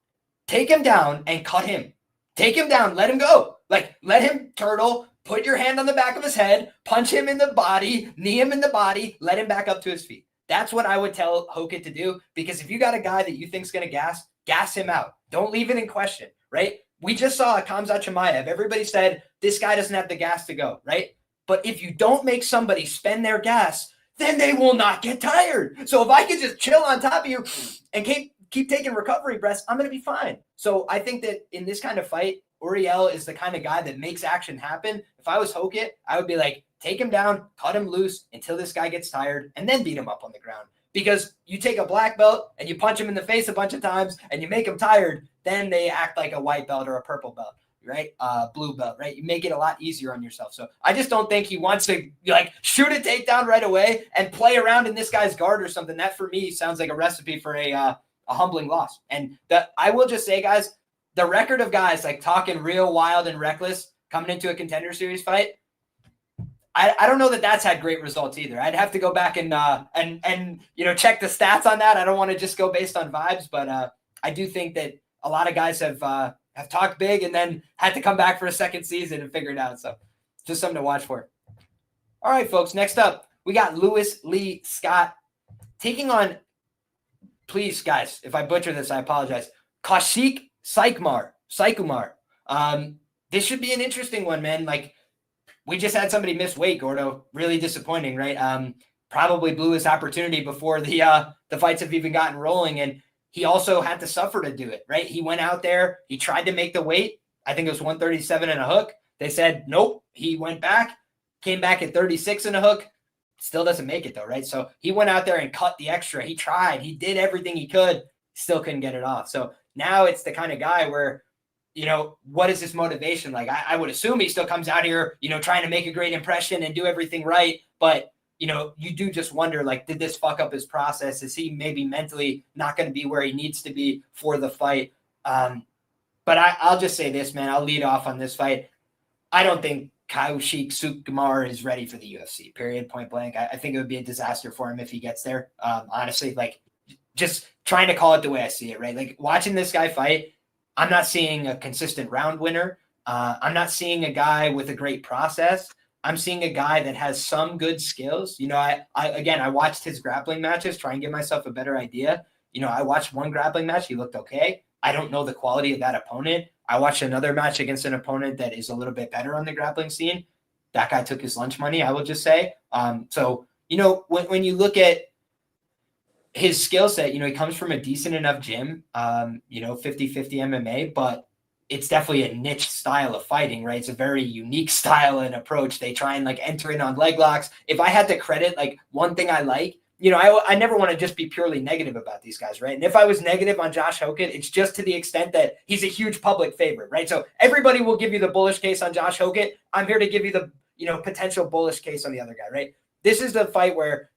Take him down and cut him. Take him down, let him go. Like, let him turtle, put your hand on the back of his head, punch him in the body, knee him in the body, let him back up to his feet. That's what I would tell Hokit to do, because if you got a guy that you think's going to gas him out. Don't leave it in question, right? We just saw Khamzat Chimaev. Everybody said, this guy doesn't have the gas to go, right? But if you don't make somebody spend their gas, then they will not get tired. So if I could just chill on top of you and keep taking recovery breaths, I'm going to be fine. So I think that in this kind of fight, Uriel is the kind of guy that makes action happen. If I was Hokit, I would be like, take him down, cut him loose until this guy gets tired, and then beat him up on the ground. Because you take a black belt and you punch him in the face a bunch of times and you make him tired, then they act like a white belt or a purple belt, right? Blue belt, right? You make it a lot easier on yourself. So I just don't think he wants to like shoot a takedown right away and play around in this guy's guard or something. That for me sounds like a recipe for a humbling loss. And I will just say, guys, the record of guys like talking real wild and reckless coming into a Contender Series fight, I don't know that that's had great results either. I'd have to go back and check the stats on that. I don't want to just go based on vibes, but I do think that a lot of guys have talked big and then had to come back for a second season and figure it out. So just something to watch for. All right, folks. Next up, we got Lewis Lee Scott taking on, please, guys, if I butcher this, I apologize, Kaushik Saikumar. This should be an interesting one, man. Like, we just had somebody miss weight, Gordo. Really disappointing, right? Probably blew his opportunity before the fights have even gotten rolling. And he also had to suffer to do it, right? He went out there. He tried to make the weight. I think it was 137 and a hook. They said, nope. He went back, came back at 36 and a hook. Still doesn't make it though, right? So he went out there and cut the extra. He tried. He did everything he could. Still couldn't get it off. So now it's the kind of guy where, what is his motivation? Like, I would assume he still comes out here, trying to make a great impression and do everything right. But, you do just wonder, like, did this fuck up his process? Is he maybe mentally not going to be where he needs to be for the fight? But I'll just say this, man. I'll lead off on this fight. I don't think Kaushik Saikumar is ready for the UFC, period, point blank. I think it would be a disaster for him if he gets there. Honestly, like, just trying to call it the way I see it, right? Like, watching this guy fight, I'm not seeing a consistent round winner. I'm not seeing a guy with a great process. I'm seeing a guy that has some good skills. I watched his grappling matches, try and give myself a better idea. I watched one grappling match. He looked okay. I don't know the quality of that opponent. I watched another match against an opponent that is a little bit better on the grappling scene. That guy took his lunch money, I will just say. So when you look at his skill set, he comes from a decent enough gym, 50-50 MMA, but it's definitely a niche style of fighting, right? It's a very unique style and approach. They try and like enter in on leg locks. If I had to credit like one thing I like, I never want to just be purely negative about these guys, right? And if I was negative on Josh Hokit, it's just to the extent that he's a huge public favorite, right? So everybody will give you the bullish case on Josh Hokit. I'm here to give you the, potential bullish case on the other guy, right? This is the fight where,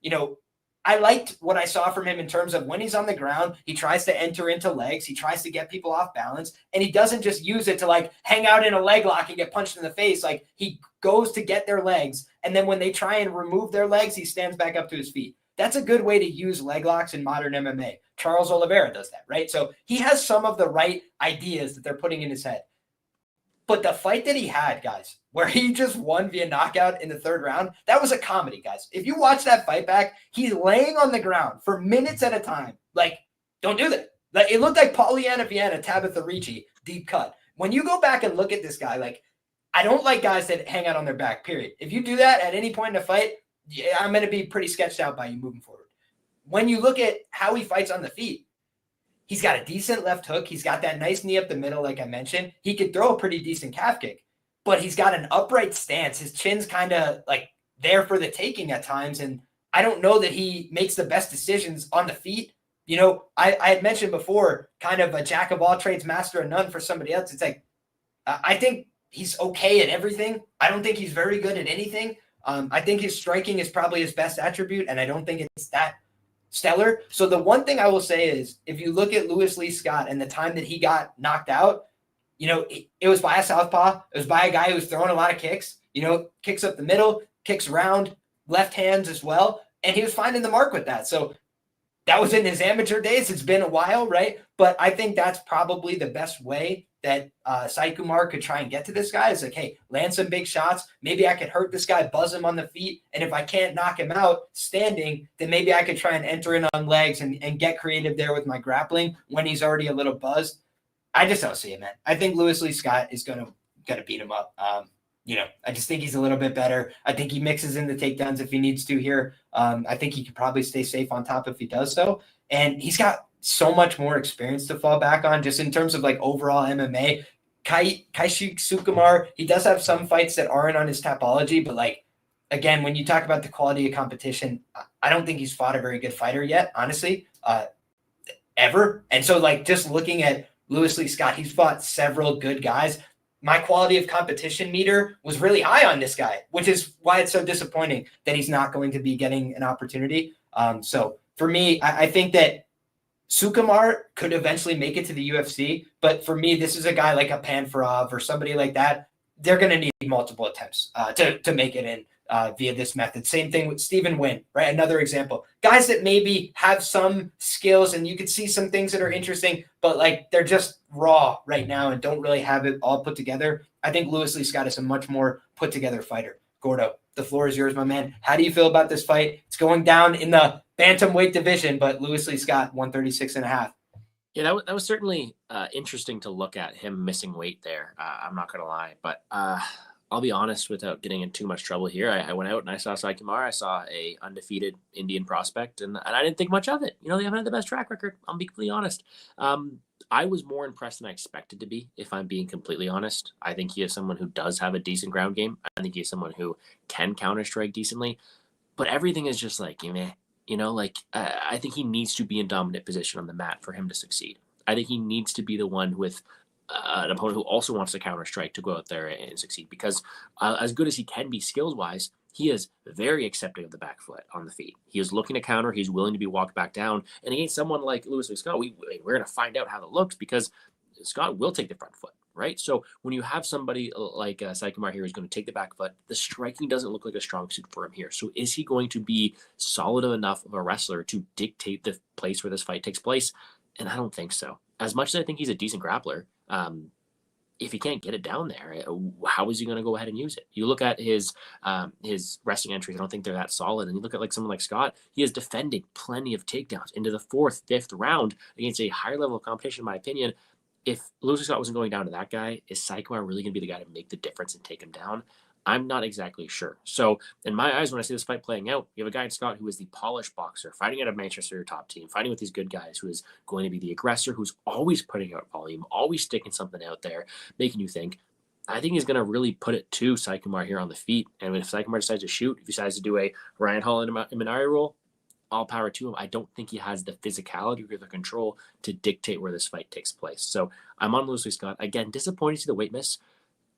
I liked what I saw from him in terms of when he's on the ground, he tries to enter into legs, he tries to get people off balance, and he doesn't just use it to like hang out in a leg lock and get punched in the face. Like he goes to get their legs, and then when they try and remove their legs, he stands back up to his feet. That's a good way to use leg locks in modern MMA. Charles Oliveira does that, right? So he has some of the right ideas that they're putting in his head. But the fight that he had, guys, where he just won via knockout in the third round, that was a comedy, guys. If you watch that fight back, he's laying on the ground for minutes at a time. Like, don't do that. Like, it looked like Polyana Viana, Tabitha Ricci, deep cut. When you go back and look at this guy, like, I don't like guys that hang out on their back, period. If you do that at any point in a fight, yeah, I'm going to be pretty sketched out by you moving forward. When you look at how he fights on the feet, he's got a decent left hook. He's got that nice knee up the middle, like I mentioned. He could throw a pretty decent calf kick, but he's got an upright stance. His chin's kind of like there for the taking at times, and I don't know that he makes the best decisions on the feet. I had mentioned before, kind of a jack of all trades, master of none for somebody else. It's like, I think he's okay at everything. I don't think he's very good at anything. I think his striking is probably his best attribute, and I don't think it's that stellar. So the one thing I will say is, if you look at Louis Lee Scott and the time that he got knocked out, it was by a southpaw. It was by a guy who was throwing a lot of kicks, kicks up the middle, kicks around, left hands as well. And he was finding the mark with that. So that was in his amateur days. It's been a while, right? But I think that's probably the best way that Saikumar could try and get to this guy is like, hey, land some big shots. Maybe I could hurt this guy, buzz him on the feet. And if I can't knock him out standing, then maybe I could try and enter in on legs and get creative there with my grappling when he's already a little buzzed. I just don't see it, man. I think Louis Lee Scott is gonna beat him up. I just think he's a little bit better. I think he mixes in the takedowns if he needs to here. I think he could probably stay safe on top if he does so. And he's got so much more experience to fall back on just in terms of like overall MMA. Kaushik Saikumar, he does have some fights that aren't on his topology, but like, again, when you talk about the quality of competition, I don't think he's fought a very good fighter yet, honestly, ever. And so like just looking at Louis Lee Scott, he's fought several good guys. My quality of competition meter was really high on this guy, which is why it's so disappointing that he's not going to be getting an opportunity. So for me, I think that Saikumar could eventually make it to the UFC, but for me, this is a guy like a Panfarov or somebody like that. They're going to need multiple attempts to make it in via this method. Same thing with Stephen Wynn, right? Another example. Guys that maybe have some skills and you could see some things that are interesting, but like they're just raw right now and don't really have it all put together. I think Louis Lee Scott is a much more put together fighter. Gordo, the floor is yours, my man. How do you feel about this fight? It's going down in the bantamweight division, but Louis Lee Scott, 136.5. Yeah, that was certainly interesting to look at him missing weight there. I'm not going to lie, but I'll be honest without getting in too much trouble here. I went out and I saw Saikumar. I saw a undefeated Indian prospect, and I didn't think much of it. They haven't had the best track record. I'll be completely honest. I was more impressed than I expected to be, if I'm being completely honest. I think he is someone who does have a decent ground game. I think he is someone who can counter-strike decently, but everything is just like, meh. I think he needs to be in dominant position on the mat for him to succeed. I think he needs to be the one with an opponent who also wants to counter-strike to go out there and succeed, because as good as he can be skills-wise, he is very accepting of the back foot on the feet. He is looking to counter. He's willing to be walked back down. And against someone like Louis Lee Scott, we're going to find out how it looks, because Scott will take the front foot, right? So when you have somebody like Saikumar here who's going to take the back foot, the striking doesn't look like a strong suit for him here. So is he going to be solid enough of a wrestler to dictate the place where this fight takes place? And I don't think so. As much as I think he's a decent grappler, if he can't get it down there, how is he going to go ahead and use it? You look at his wrestling entries, I don't think they're that solid. And you look at like someone like Scott, he is defending plenty of takedowns into the 4th, 5th round against a higher level of competition, in my opinion. If Louis Scott wasn't going down to that guy, is Saikumar really going to be the guy to make the difference and take him down? I'm not exactly sure. So in my eyes, when I see this fight playing out, you have a guy in Scott who is the polished boxer, fighting out of Manchester, your top team, fighting with these good guys, who is going to be the aggressor, who's always putting out volume, always sticking something out there, making you think. I think he's going to really put it to Saikumar here on the feet. And if Saikumar decides to shoot, if he decides to do a Ryan Hall and Minari roll, all power to him. I don't think he has the physicality or the control to dictate where this fight takes place. So I'm on Louis Scott. Again, disappointed to see the weight miss.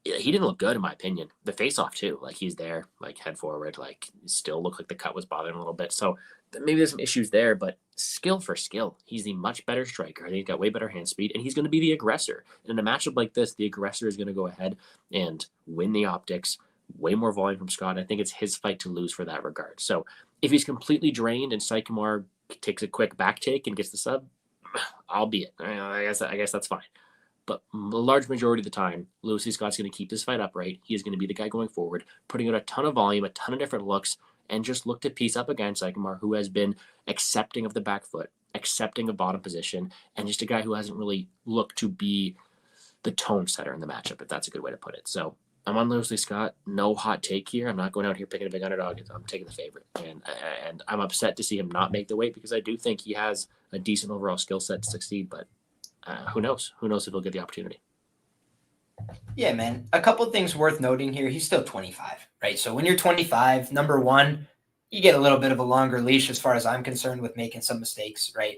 He didn't look good in my opinion. The face off too, like he's there, like head forward, like still looked like the cut was bothering him a little bit. So maybe there's some issues there, but skill for skill, he's the much better striker. I think he's got way better hand speed, and he's going to be the aggressor. And in a matchup like this, the aggressor is going to go ahead and win the optics. Way more volume from Scott. I think it's his fight to lose for that regard. So if he's completely drained and Saikumar takes a quick back take and gets the sub, albeit, I guess that's fine. But the large majority of the time, Louis Scott's going to keep this fight upright. He is going to be the guy going forward, putting out a ton of volume, a ton of different looks, and just look to piece up against Saikumar, who has been accepting of the back foot, accepting of bottom position, and just a guy who hasn't really looked to be the tone setter in the matchup, if that's a good way to put it. So I'm on Louis Scott. No hot take here. I'm not going out here picking a big underdog. I'm taking the favorite. And I'm upset to see him not make the weight because I do think he has a decent overall skill set to succeed, but who knows? Who knows if he'll get the opportunity? Yeah, man. A couple of things worth noting here. He's still 25, right? So when you're 25, number one, you get a little bit of a longer leash as far as I'm concerned with making some mistakes, right?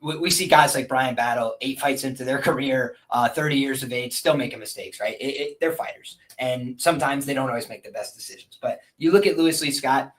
We see guys like Brian Battle, 8 fights into their career, 30 years of age, still making mistakes, right? They're fighters. And sometimes they don't always make the best decisions. But you look at Louis Lee Scott,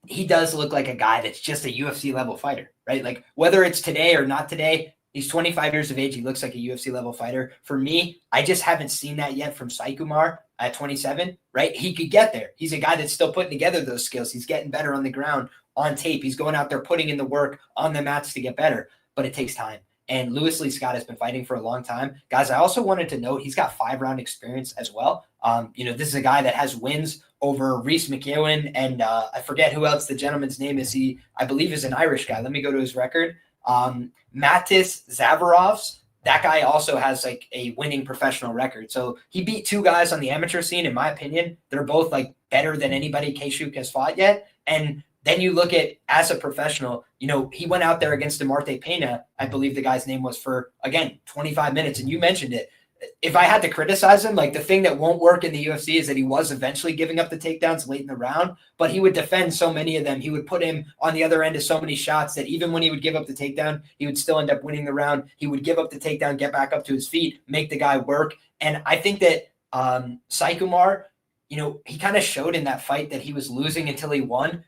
he does look like a guy that's just a UFC level fighter, right? Like whether it's today or not today, he's 25 years of age. He looks like a UFC level fighter. For me, I just haven't seen that yet from Saikumar at 27, right? He could get there. He's a guy that's still putting together those skills. He's getting better on the ground, on tape. He's going out there putting in the work on the mats to get better, but it takes time. And Louis Lee Scott has been fighting for a long time. Guys, I also wanted to note he's got 5-round experience as well. This is a guy that has wins over Reese McEwen, and I forget who else the gentleman's name is. I believe is an Irish guy. Let me go to his record. Matis Zavarovs, that guy also has like a winning professional record. So he beat 2 guys on the amateur scene, in my opinion. They're both like better than anybody Kaushik has fought yet. And then you look at as a professional, he went out there against Demarte Pena, I believe the guy's name was, for, again, 25 minutes. And you mentioned it. If I had to criticize him, like the thing that won't work in the UFC is that he was eventually giving up the takedowns late in the round, but he would defend so many of them. He would put him on the other end of so many shots that even when he would give up the takedown, he would still end up winning the round. He would give up the takedown, get back up to his feet, make the guy work. And I think that Saikumar, he kind of showed in that fight that he was losing until he won.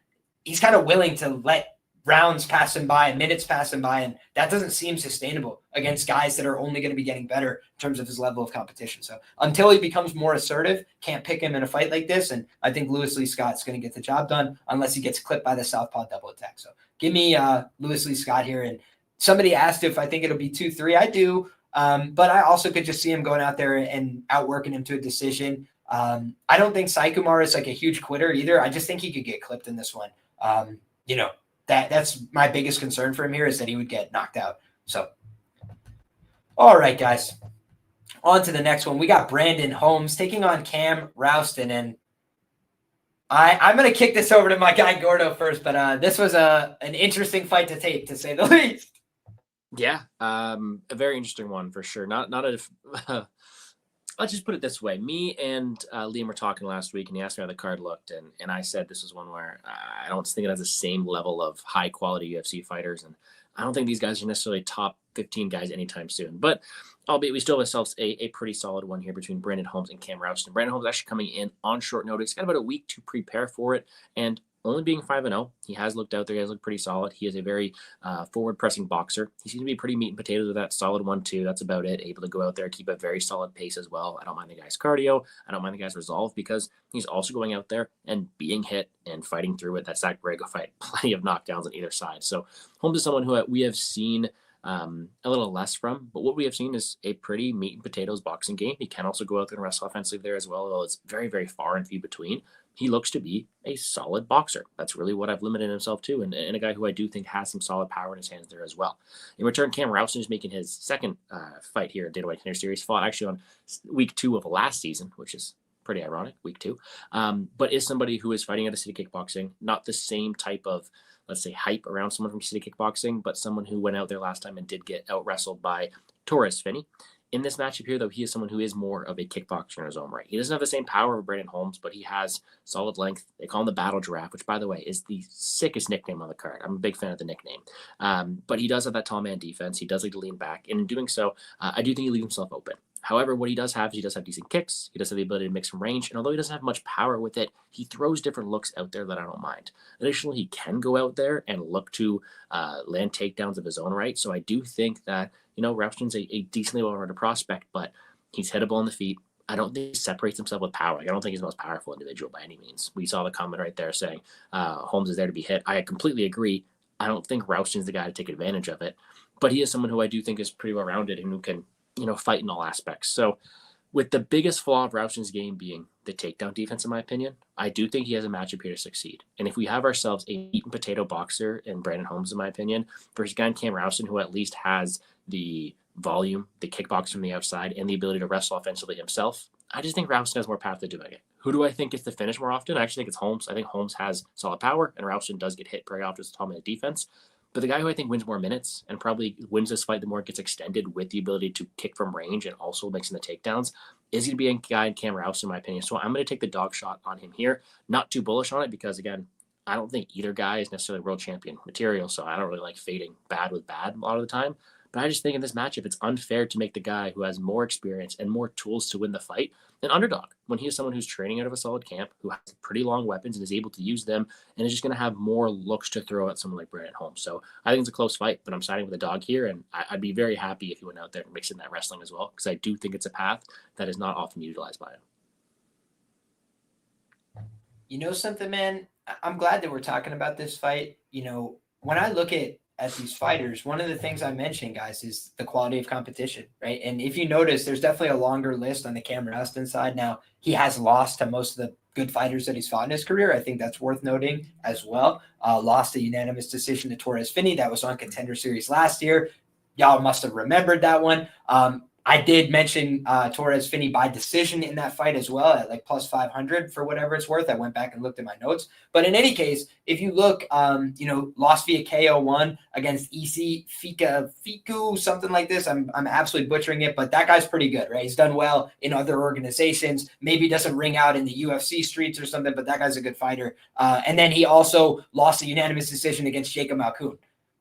He's kind of willing to let rounds pass him by and minutes pass him by, and that doesn't seem sustainable against guys that are only going to be getting better in terms of his level of competition. So until he becomes more assertive, can't pick him in a fight like this, and I think Louis Lee Scott's going to get the job done unless he gets clipped by the southpaw double attack. So give me Louis Lee Scott here. And somebody asked if I think it'll be 2-3. I do, but I also could just see him going out there and outworking him to a decision. I don't think Saikumar is like a huge quitter either. I just think he could get clipped in this one. That's my biggest concern for him here, is that he would get knocked out. So, all right, guys, on to the next one. We got Brandon Holmes taking on Cam Rowston, and I'm going to kick this over to my guy Gordo first, but this was an interesting fight to tape, to say the least. Yeah, a very interesting one for sure. Let's just put it this way. Me and Liam were talking last week, and he asked me how the card looked, and I said this was one where I don't think it has the same level of high-quality UFC fighters, and I don't think these guys are necessarily top 15 guys anytime soon. But albeit we still have ourselves a pretty solid one here between Brandon Holmes and Cam Rowston. Brandon Holmes actually coming in on short notice. He's got about a week to prepare for it, and only being 5-0, he has looked out there. He has looked pretty solid. He is a very forward-pressing boxer. He seems to be pretty meat and potatoes with that solid 1-2. That's about it. Able to go out there, keep a very solid pace as well. I don't mind the guy's cardio. I don't mind the guy's resolve, because he's also going out there and being hit and fighting through it. That Zach Borrego fight, plenty of knockdowns on either side. So Holmes is someone who we have seen a little less from, but what we have seen is a pretty meat and potatoes boxing game. He can also go out there and wrestle offensively there as well, although it's very, very far and few between. He looks to be a solid boxer. That's really what I've limited himself to, and a guy who I do think has some solid power in his hands there as well. In return, Cam Rowston is making his second fight here at Dana White Contender Series. Fought actually on week 2 of last season, which is pretty ironic, week 2, but is somebody who is fighting out of City Kickboxing. Not the same type of, let's say, hype around someone from City Kickboxing, but someone who went out there last time and did get out-wrestled by Torres Finney. In this matchup here, though, he is someone who is more of a kickboxer in his own right. He doesn't have the same power of Brandon Holmes, but he has solid length. They call him the Battle Giraffe, which, by the way, is the sickest nickname on the card. I'm a big fan of the nickname. But he does have that tall man defense. He does like to lean back. And in doing so, I do think he leaves himself open. However, what he does have is he does have decent kicks. He does have the ability to mix from range. And although he doesn't have much power with it, he throws different looks out there that I don't mind. Additionally, he can go out there and look to land takedowns of his own right. So I do think that, Rowston's a decently well-rounded prospect, but he's hittable on the feet. I don't think he separates himself with power. I don't think he's the most powerful individual by any means. We saw the comment right there saying Holmes is there to be hit. I completely agree. I don't think Rowston's the guy to take advantage of it, but he is someone who I do think is pretty well-rounded and who can, fight in all aspects. So with the biggest flaw of Rowston's game being the takedown defense, in my opinion, I do think he has a matchup here to succeed. And if we have ourselves a meat and potato boxer in Brandon Holmes, in my opinion, versus a guy in Cam Rowston, who at least has the volume, the kickbox from the outside, and the ability to wrestle offensively himself, I just think Rowston has more path to doing it. Who do I think gets the finish more often? I actually think it's Holmes. I think Holmes has solid power, and Rowston does get hit very often with tall man defense. But the guy who I think wins more minutes and probably wins this fight the more it gets extended with the ability to kick from range and also mixing the takedowns is going to be a guy in Cam Rowston, in my opinion. So I'm going to take the dog shot on him here. Not too bullish on it because, again, I don't think either guy is necessarily world champion material, so I don't really like fading bad with bad a lot of the time. But I just think in this matchup, it's unfair to make the guy who has more experience and more tools to win the fight an underdog when he is someone who's training out of a solid camp, who has pretty long weapons and is able to use them, and is just going to have more looks to throw at someone like Brandon Holmes. So I think it's a close fight, but I'm siding with the dog here, and I'd be very happy if he went out there and mixed in that wrestling as well, because I do think it's a path that is not often utilized by him. You know something, man? I'm glad that we're talking about this fight. When I look at these fighters, one of the things I mentioned, guys, is the quality of competition, right? And if you notice, there's definitely a longer list on the Cam Rowston side. Now, he has lost to most of the good fighters that he's fought in his career. I think that's worth noting as well. Lost a unanimous decision to Torres Finney. That was on Contender Series last year. Y'all must have remembered that one. I did mention Torres Finney by decision in that fight as well at like plus 500 for whatever it's worth. I went back and looked at my notes. But in any case, if you look, lost via KO1 against EC Fiku, something like this. I'm absolutely butchering it, but that guy's pretty good, right? He's done well in other organizations. Maybe doesn't ring out in the UFC streets or something, but that guy's a good fighter. And then he also lost a unanimous decision against Jacob Malkoun.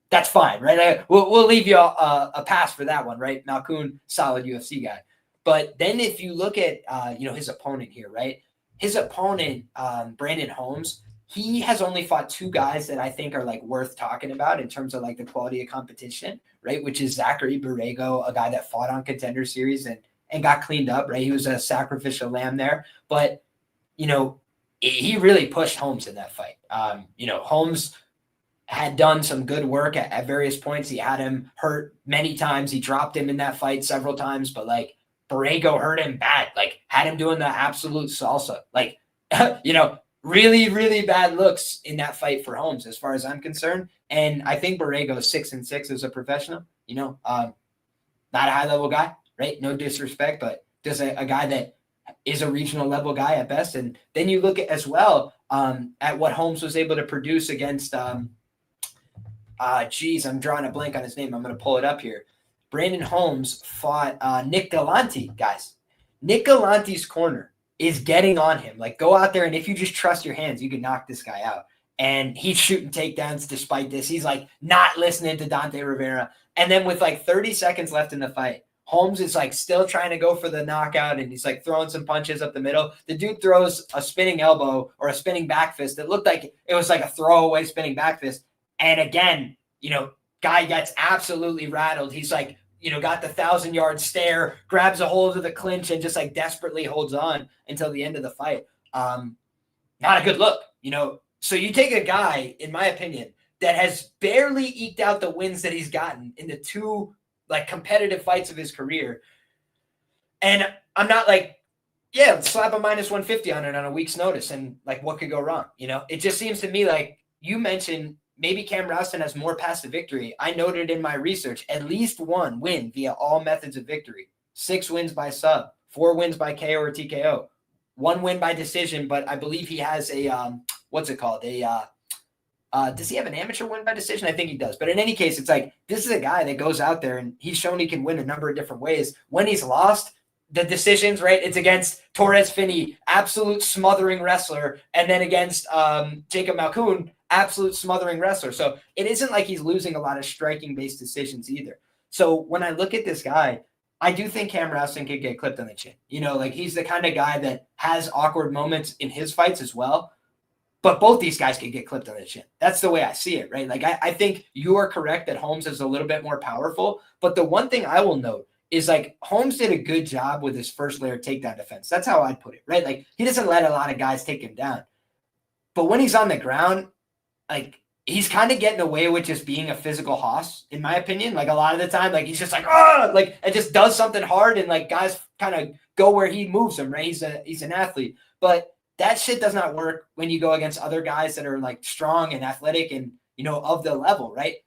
That's fine, right? We'll leave you a pass for that one, right? Malkoun, solid UFC guy. But then if you look at, his opponent here, right? His opponent, Brandon Holmes, he has only fought two guys that I think are like worth talking about in terms of like the quality of competition, right? Which is Zachary Borrego, a guy that fought on Contender Series and got cleaned up, right? He was a sacrificial lamb there. But, he really pushed Holmes in that fight. Holmes had done some good work at various points. He had him hurt many times. He dropped him in that fight several times, but like Borrego hurt him bad, like had him doing the absolute salsa, like, really, really bad looks in that fight for Holmes, as far as I'm concerned. And I think Borrego is 6-6 as a professional, not a high level guy, right? No disrespect, but just a guy that is a regional level guy at best. And then you look at as well at what Holmes was able to produce against, I'm drawing a blank on his name. I'm going to pull it up here. Brandon Holmes fought Nick Galante, guys. Nick Galante's corner is getting on him. Like, go out there, and if you just trust your hands, you can knock this guy out. And he's shooting takedowns despite this. He's, like, not listening to Dante Rivera. And then with, like, 30 seconds left in the fight, Holmes is, like, still trying to go for the knockout, and he's, like, throwing some punches up the middle. The dude throws a spinning elbow or a spinning back fist that looked like it was, like, a throwaway spinning back fist. And again, guy gets absolutely rattled. He's like, got the 1,000-yard stare, grabs a hold of the clinch, and just like desperately holds on until the end of the fight. Not a good look, So you take a guy, in my opinion, that has barely eked out the wins that he's gotten in the two like competitive fights of his career. And I'm not like, yeah, slap a minus 150 on it on a week's notice. And like, what could go wrong? It just seems to me like you mentioned, maybe Cam Rowston has more paths to victory. I noted in my research, at least one win via all methods of victory, 6 wins by sub, 4 wins by KO or TKO, 1 win by decision. But I believe he has a, what's it called? Does he have an amateur win by decision? I think he does. But in any case, it's like this is a guy that goes out there and he's shown he can win a number of different ways. When he's lost, the decisions, right? It's against Torres Finney, absolute smothering wrestler, and then against Jacob Malkoun, absolute smothering wrestler. So it isn't like he's losing a lot of striking-based decisions either. So when I look at this guy, I do think Cam Rowston could get clipped on the chin. You know, like he's the kind of guy that has awkward moments in his fights as well. But both these guys could get clipped on the chin. That's the way I see it, right? Like I think you are correct that Holmes is a little bit more powerful. But the one thing I will note is like Holmes did a good job with his first layer takedown defense. That's how I'd put it, right? Like he doesn't let a lot of guys take him down. But when he's on the ground, like he's kind of getting away with just being a physical hoss, in my opinion. Like a lot of the time, like he's just like, oh, like and just does something hard and like guys kind of go where he moves them, right? He's an athlete. But that shit does not work when you go against other guys that are like strong and athletic and, you know, of the level, right?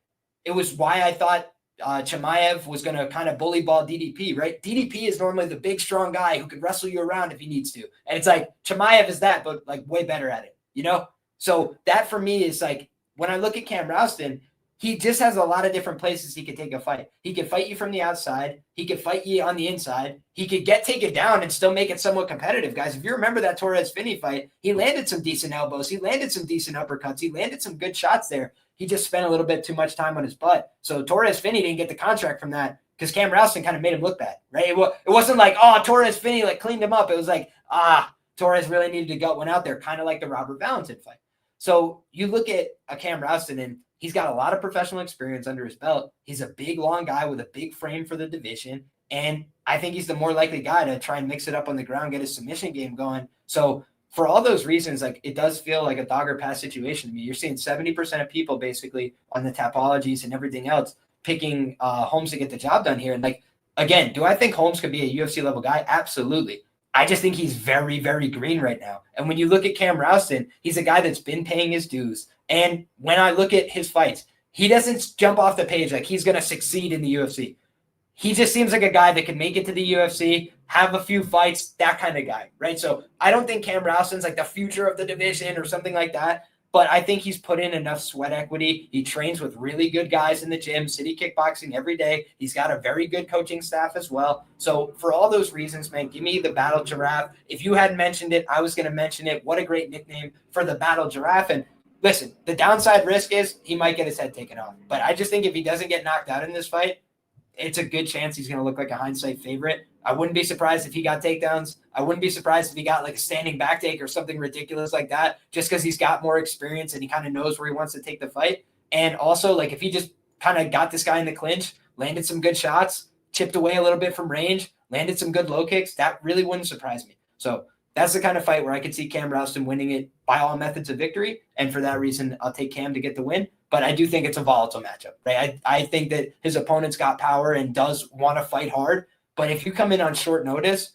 It was why I thought Chimaev was going to kind of bully ball DDP, right? DDP is normally the big, strong guy who can wrestle you around if he needs to. And it's like Chimaev is that, but like way better at it, you know? So that for me is like, when I look at Cam Rowston, he just has a lot of different places he could take a fight. He could fight you from the outside. He could fight you on the inside. He could get taken down and still make it somewhat competitive. Guys, if you remember that Torres Finney fight, he landed some decent elbows. He landed some decent uppercuts. He landed some good shots there. He just spent a little bit too much time on his butt. So Torres Finney didn't get the contract from that because Cam Rowston kind of made him look bad, right? It wasn't like, oh, Torres Finney like cleaned him up. It was like, Torres really needed to gut one out there, kind of like the Robert Valentin fight. So you look at a Cam Rowston and he's got a lot of professional experience under his belt. He's a big, long guy with a big frame for the division. And I think he's the more likely guy to try and mix it up on the ground, get his submission game going. So for all those reasons, like it does feel like a dog or pass situation to me. You're seeing 70% of people basically on the Tapologies and everything else picking Holmes to get the job done here. And like, again, do I think Holmes could be a UFC level guy? Absolutely. I just think he's very, very green right now. And when you look at Cam Rowston, he's a guy that's been paying his dues. And when I look at his fights, he doesn't jump off the page like he's going to succeed in the UFC. He just seems like a guy that can make it to the UFC, have a few fights, that kind of guy, right? So I don't think Cam Rowston's like the future of the division or something like that, but I think he's put in enough sweat equity. He trains with really good guys in the gym, City Kickboxing every day. He's got a very good coaching staff as well. So for all those reasons, man, give me the Battle Giraffe. If you hadn't mentioned it, I was going to mention it. What a great nickname for the Battle Giraffe. And listen, the downside risk is he might get his head taken off. But I just think if he doesn't get knocked out in this fight, it's a good chance he's going to look like a hindsight favorite. I wouldn't be surprised if he got takedowns. I wouldn't be surprised if he got like a standing back take or something ridiculous like that, just because he's got more experience and he kind of knows where he wants to take the fight. And also, like if he just kind of got this guy in the clinch, landed some good shots, chipped away a little bit from range, landed some good low kicks, that really wouldn't surprise me. So that's the kind of fight where I could see Cam Rowston winning it by all methods of victory. And for that reason, I'll take Cam to get the win. But I do think it's a volatile matchup, right? I think that his opponent's got power and does want to fight hard. But if you come in on short notice,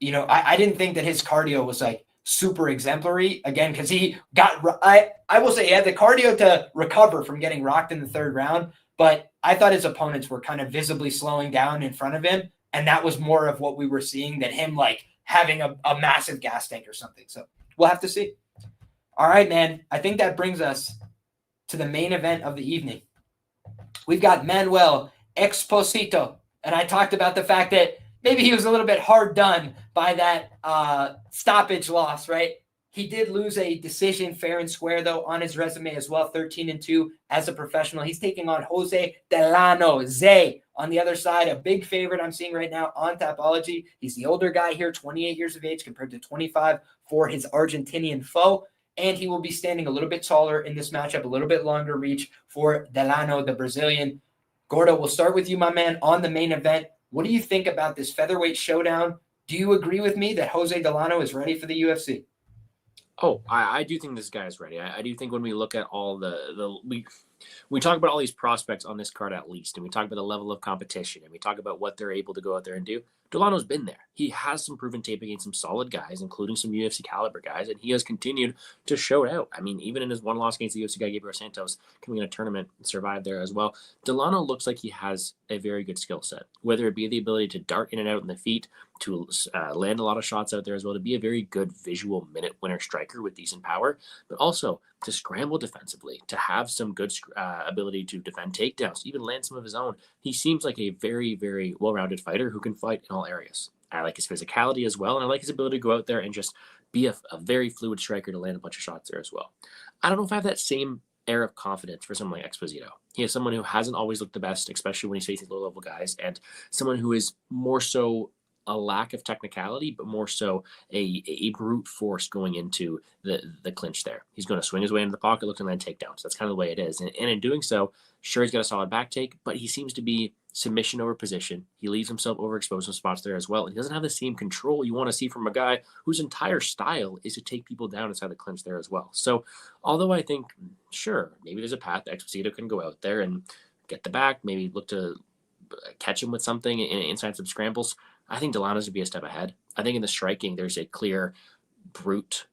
you know, I didn't think that his cardio was like super exemplary again, because he got, I will say he had the cardio to recover from getting rocked in the third round. But I thought his opponents were kind of visibly slowing down in front of him. And that was more of what we were seeing than him like having a massive gas tank or something. So we'll have to see. All right, man. I think that brings us to the main event of the evening. We've got Manuel Exposito. And I talked about the fact that maybe he was a little bit hard done by that stoppage loss, right? He did lose a decision fair and square, though, on his resume as well, 13-2 as a professional. He's taking on Jose Delano, Zay, on the other side, a big favorite I'm seeing right now on Tapology. He's the older guy here, 28 years of age compared to 25 for his Argentinian foe. And he will be standing a little bit taller in this matchup, a little bit longer reach for Delano, the Brazilian. Gordo, we'll start with you, my man, on the main event. What do you think about this featherweight showdown? Do you agree with me that Jose Delano is ready for the UFC? Oh, I do think this guy is ready. I do think when we look at all we talk about all these prospects on this card at least, and we talk about the level of competition, and we talk about what they're able to go out there and do. Delano's been there. He has some proven tape against some solid guys, including some UFC caliber guys, and he has continued to show it out. I mean, even in his one loss against the UFC guy, Gabriel Santos, coming in a tournament and survived there as well. Delano looks like he has a very good skill set, whether it be the ability to dart in and out in the feet, to land a lot of shots out there as well, to be a very good visual minute winner striker with decent power, but also to scramble defensively, to have some good ability to defend takedowns, to even land some of his own. He seems like a very, very well-rounded fighter who can fight in all areas. I like his physicality as well, and I like his ability to go out there and just be a very fluid striker to land a bunch of shots there as well. I don't know if I have that same air of confidence for someone like Exposito. He is someone who hasn't always looked the best, especially when he's facing low-level guys, and someone who is more so a lack of technicality, but more so a brute force going into the clinch there. He's going to swing his way into the pocket, look and land takedowns. That's kind of the way it is. And in doing so, sure, he's got a solid back take, but he seems to be submission over position. He leaves himself overexposed in spots there as well. And he doesn't have the same control you want to see from a guy whose entire style is to take people down inside the clinch there as well. So although I think, sure, maybe there's a path that Exposito can go out there and get the back, maybe look to catch him with something inside some scrambles, I think Delano's to be a step ahead. I think in the striking, there's a clear brute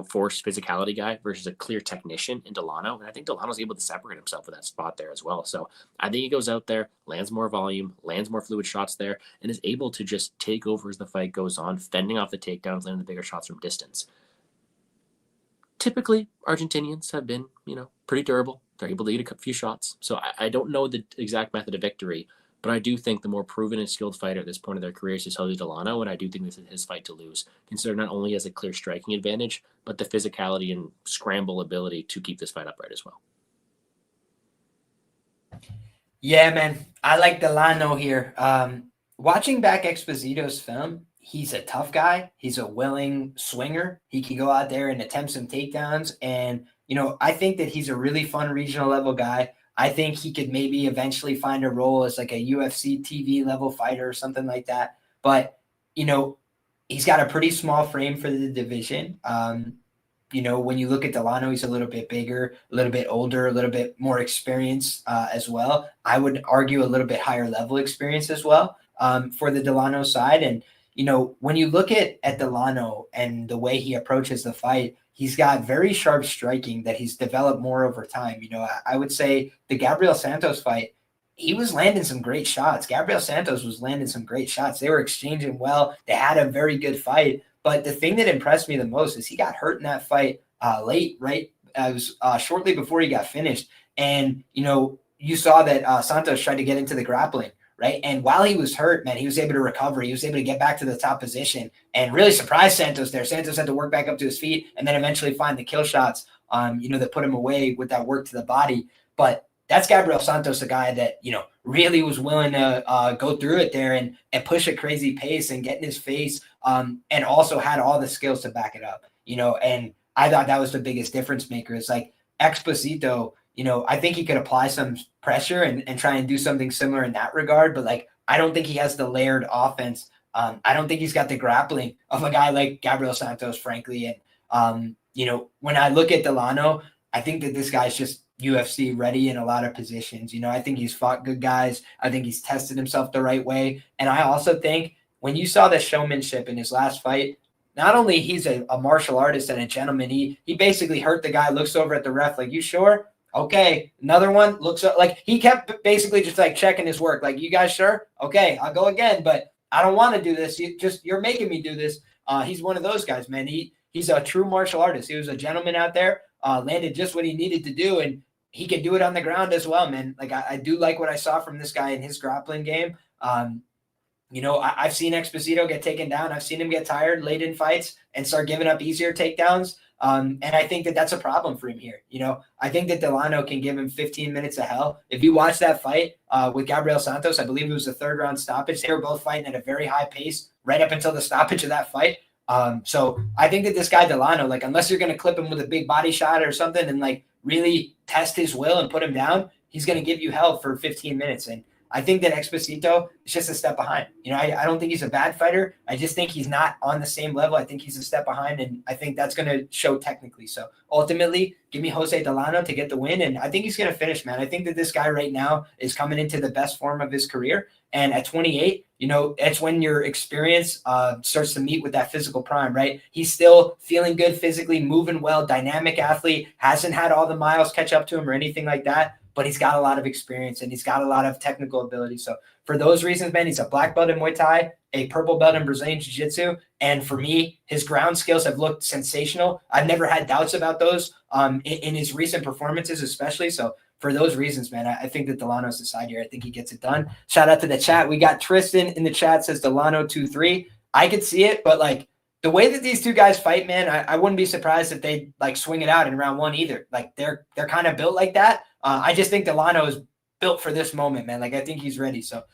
force physicality guy versus a clear technician in Delano. And I think Delano's able to separate himself with that spot there as well. So I think he goes out there, lands more volume, lands more fluid shots there, and is able to just take over as the fight goes on, fending off the takedowns, landing the bigger shots from distance. Typically, Argentinians have been, pretty durable. They're able to eat a few shots. So I don't know the exact method of victory, but I do think the more proven and skilled fighter at this point of their careers is Jose Delano, and I do think this is his fight to lose, considering not only has a clear striking advantage, but the physicality and scramble ability to keep this fight upright as well. Yeah, man. I like Delano here. Watching back Exposito's film, he's a tough guy. He's a willing swinger. He can go out there and attempt some takedowns. And, I think that he's a really fun regional level guy. I think he could maybe eventually find a role as like a UFC TV level fighter or something like that. But, he's got a pretty small frame for the division. When you look at Delano, he's a little bit bigger, a little bit older, a little bit more experience as well. I would argue a little bit higher level experience as well for the Delano side. And, when you look at Delano and the way he approaches the fight, he's got very sharp striking that he's developed more over time. I would say the Gabriel Santos fight, he was landing some great shots. Gabriel Santos was landing some great shots. They were exchanging well. They had a very good fight. But the thing that impressed me the most is he got hurt in that fight late, right? It was shortly before he got finished. And, you saw that Santos tried to get into the grappling, right? And while he was hurt, man, he was able to recover. He was able to get back to the top position and really surprise Santos there. Santos had to work back up to his feet and then eventually find the kill shots, that put him away with that work to the body. But that's Gabriel Santos, a guy that, really was willing to go through it there and push a crazy pace and get in his face and also had all the skills to back it up, and I thought that was the biggest difference maker. It's like Exposito, I think he could apply some pressure and try and do something similar in that regard, but I don't think he has the layered offense. I don't think he's got the grappling of a guy like Gabriel Santos, frankly. And, when I look at Delano, I think that this guy's just UFC ready in a lot of positions. I think he's fought good guys. I think he's tested himself the right way. And I also think when you saw the showmanship in his last fight, not only he's a martial artist and a gentleman, he basically hurt the guy, looks over at the ref like, you sure? Okay. Another one looks like he kept basically just checking his work. Like, you guys sure? Okay, I'll go again, but I don't want to do this. You're making me do this. He's one of those guys, man. He's a true martial artist. He was a gentleman out there, landed just what he needed to do. And he can do it on the ground as well, man. I do like what I saw from this guy in his grappling game. I've seen Exposito get taken down. I've seen him get tired late in fights and start giving up easier takedowns. And I think that that's a problem for him here. I think that Delano can give him 15 minutes of hell. If you watch that fight with Gabriel Santos, I believe it was a 3rd round stoppage. They were both fighting at a very high pace right up until the stoppage of that fight. So I think that this guy Delano, unless you're going to clip him with a big body shot or something and really test his will and put him down, he's going to give you hell for 15 minutes. And I think that Exposito is just a step behind. I don't think he's a bad fighter. I just think he's not on the same level. I think he's a step behind, and I think that's going to show technically. So ultimately, give me Jose Delano to get the win, and I think he's going to finish, man. I think that this guy right now is coming into the best form of his career, and at 28, it's when your experience starts to meet with that physical prime, right? He's still feeling good physically, moving well, dynamic athlete, hasn't had all the miles catch up to him or anything like that, but he's got a lot of experience and he's got a lot of technical ability. So for those reasons, man, he's a black belt in Muay Thai, a purple belt in Brazilian Jiu-Jitsu. And for me, his ground skills have looked sensational. I've never had doubts about those in his recent performances, especially. So for those reasons, man, I think that Delano's the side here. I think he gets it done. Shout out to the chat. We got Tristan in the chat, says Delano 2-3. I could see it, but like the way that these two guys fight, man, I wouldn't be surprised if they like swing it out in round one either. Like they're kind of built like that. I just think Delano is built for this moment, man. Like I think he's ready. So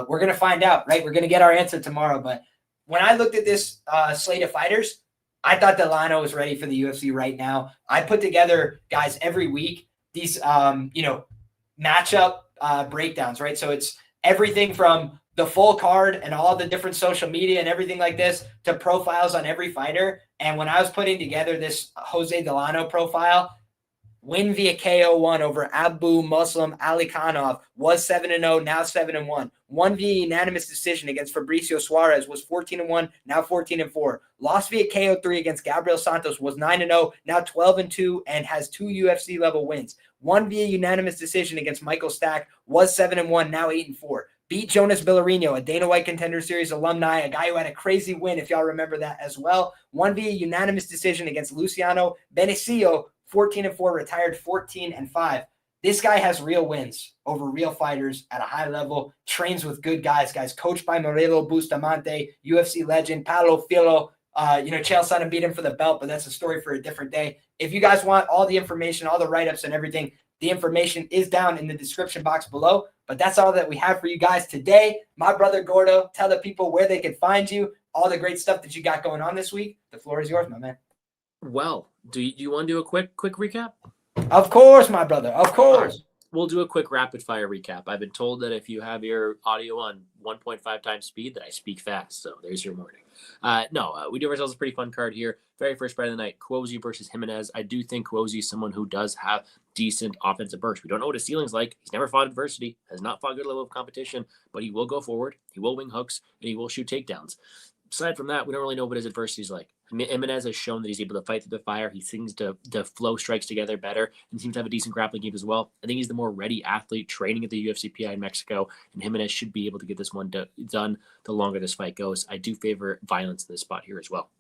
we're going to find out, right? We're going to get our answer tomorrow. But when I looked at this slate of fighters, I thought Delano was ready for the UFC right now. I put together, guys, every week these, matchup breakdowns, right? So it's everything from the full card and all the different social media and everything like this to profiles on every fighter. And when I was putting together this Jose Delano profile, win via KO1 over Abu Muslim Ali Khanov was 7-0, now 7-1. Won via unanimous decision against Fabricio Suarez was 14-1, now 14-4. Lost via KO3 against Gabriel Santos was 9-0, now 12-2, and has 2 UFC level wins. Won via unanimous decision against Michael Stack was 7-1, now 8-4. Beat Jonas Villarino, a Dana White Contender Series alumni, a guy who had a crazy win, if y'all remember that as well. Won via unanimous decision against Luciano Benicio, 14-4, retired 14-5. This guy has real wins over real fighters at a high level, trains with good guys coached by Morelo Bustamante, UFC legend, Paulo Filo. Chael Sonnen beat him for the belt, but that's a story for a different day. If you guys want all the information, all the write-ups and everything, the information is down in the description box below. But that's all that we have for you guys today. My brother Gordo, tell the people where they can find you, all the great stuff that you got going on this week. The floor is yours, my man. Well, do you want to do a quick recap? Of course, my brother. Of course. We'll do a quick rapid fire recap. I've been told that if you have your audio on 1.5 times speed, that I speak fast. So there's your warning. We do ourselves a pretty fun card here. Very first fight of the night, Cuozzi versus Jiminez. I do think Cuozzi is someone who does have decent offensive burst. We don't know what his ceiling's like. He's never fought adversity, has not fought a good level of competition, but he will go forward, he will wing hooks, and he will shoot takedowns. Aside from that, we don't really know what his adversity is like. Jiminez has shown that he's able to fight through the fire. He seems to flow strikes together better and seems to have a decent grappling game as well. I think he's the more ready athlete training at the UFC PI in Mexico, and Jiminez should be able to get this one done the longer this fight goes. I do favor violence in this spot here as well.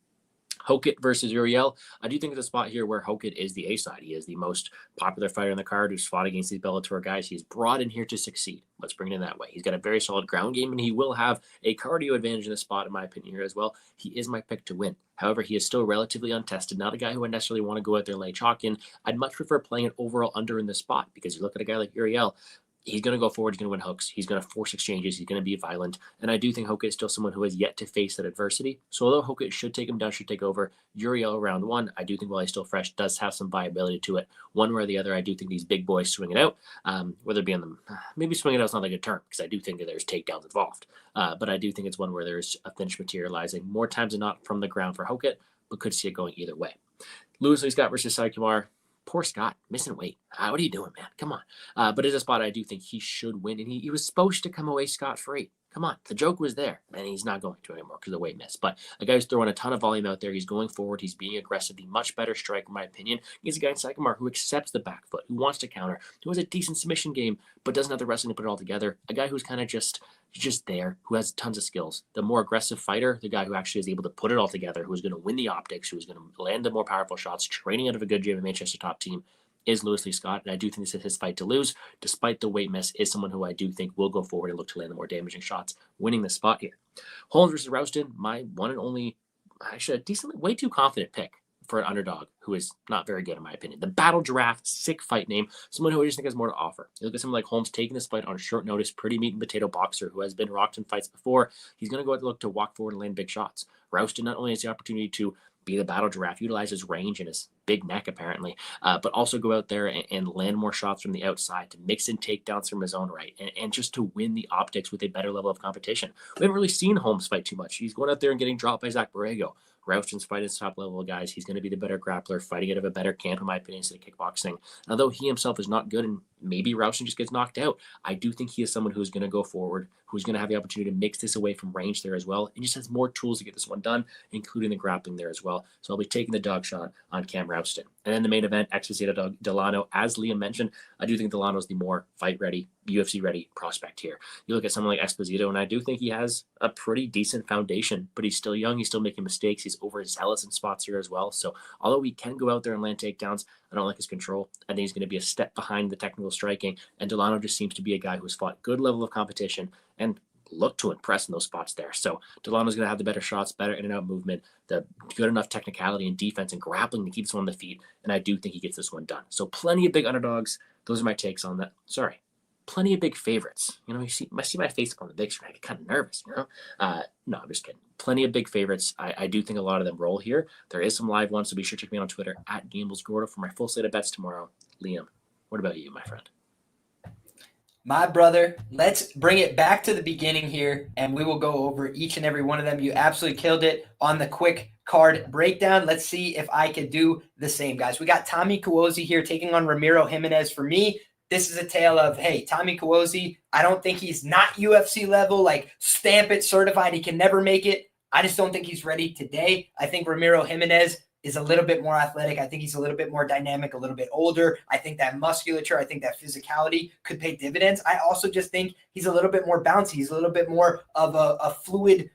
Hokit versus Uriel. I do think it's a spot here where Hokit is the A side. He is the most popular fighter on the card who's fought against these Bellator guys. He's brought in here to succeed. Let's bring it in that way. He's got a very solid ground game, and he will have a cardio advantage in this spot, in my opinion, here as well. He is my pick to win. However, he is still relatively untested. Not a guy who I necessarily want to go out there and lay chalk in. I'd much prefer playing an overall under in this spot because you look at a guy like Uriel, he's going to go forward. He's going to win hooks. He's going to force exchanges. He's going to be violent. And I do think Hokit is still someone who has yet to face that adversity. So although Hokit should take him down, should take over, Uriel round one, I do think while he's still fresh, does have some viability to it. One way or the other, I do think these big boys swing it out, whether it be on them, maybe swing it out is not like a term because I do think that there's takedowns involved. But I do think it's one where there's a finish materializing more times than not from the ground for Hokit, but could see it going either way. Louis Scott versus Saikumar. Poor Scott, missing weight. What are you doing, man? Come on. But it's a spot I do think he should win, and he was supposed to come away scot-free. Come on. The joke was there, and he's not going to anymore because of the weight miss. But a guy who's throwing a ton of volume out there. He's going forward. He's being aggressive. The much better striker, in my opinion. He's a guy in Saikumar who accepts the back foot, who wants to counter, who has a decent submission game, but doesn't have the wrestling to put it all together. A guy who's kind of just there, who has tons of skills. The more aggressive fighter, the guy who actually is able to put it all together, who's going to win the optics, who's going to land the more powerful shots, training out of a good gym in Manchester top team, is Louis Lee Scott, and I do think this is his fight to lose, despite the weight miss, is someone who I do think will go forward and look to land the more damaging shots, winning the spot here. Holmes versus Rowston, my one and only, actually a decently, way too confident pick for an underdog who is not very good in my opinion. The Battle Giraffe, sick fight name, someone who I just think has more to offer. You look at someone like Holmes taking this fight on short notice, pretty meat and potato boxer who has been rocked in fights before. He's going to go out and look to walk forward and land big shots. Rowston not only has the opportunity to be the battle giraffe, utilize his range and his big neck apparently, but also go out there and land more shots from the outside to mix in takedowns from his own right and just to win the optics with a better level of competition. We haven't really seen Holmes fight too much. He's going out there and getting dropped by Zach Borrego. Rowston's fighting top level guys. He's going to be the better grappler, fighting out of a better camp, in my opinion, instead of kickboxing. Although he himself is not good, and maybe Rowston just gets knocked out, I do think he is someone who's going to go forward, who's going to have the opportunity to mix this away from range there as well, and just has more tools to get this one done, including the grappling there as well. So I'll be taking the dog shot on Cam Rowston. And then the main event, Exposito Delano. As Liam mentioned, I do think Delano is the more fight-ready, UFC-ready prospect here. You look at someone like Exposito, and I do think he has a pretty decent foundation, but he's still young. He's still making mistakes. He's overzealous in spots here as well. So although he can go out there and land takedowns, I don't like his control. I think he's going to be a step behind the technical striking, and Delano just seems to be a guy who's fought good level of competition and look to impress in those spots there. So Delano's going to have the better shots, better in and out movement, the good enough technicality and defense and grappling to keep this one on the feet. And I do think he gets this one done. So plenty of big underdogs. Those are my takes on that. Sorry. Plenty of big favorites. You know, you see my face up on the big screen. I get kind of nervous, you know? No, I'm just kidding. Plenty of big favorites. I do think a lot of them roll here. There is some live ones, so be sure to check me out on Twitter at GamblesGordo for my full slate of bets tomorrow. Liam, what about you, my friend? My brother, let's bring it back to the beginning here, and we will go over each and every one of them. You absolutely killed it on the quick card breakdown. Let's see if I could do the same, guys. We got Tommy Cuozzi here taking on Ramiro Jiminez. For me, this is a tale of, hey, Tommy Cuozzi, I don't think he's not UFC level, like stamp it, certified, he can never make it. I just don't think he's ready today. I think Ramiro Jiminez is a little bit more athletic. I think he's a little bit more dynamic, a little bit older. I think that musculature, I think that physicality could pay dividends. I also just think he's a little bit more bouncy. He's a little bit more of a fluid,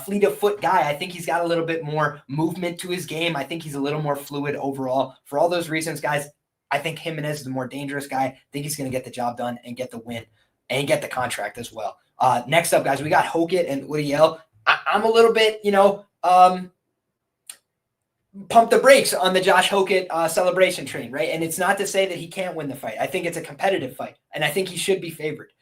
fleet of foot guy. I think he's got a little bit more movement to his game. I think he's a little more fluid overall. For all those reasons, guys, I think Jiminez is the more dangerous guy. I think he's going to get the job done and get the win and get the contract as well. Next up, guys, we got Hokit and Uriel. I'm a little bit, pump the brakes on the Josh Hokit celebration train, right? And it's not to say that he can't win the fight. I think it's a competitive fight, and I think he should be favored.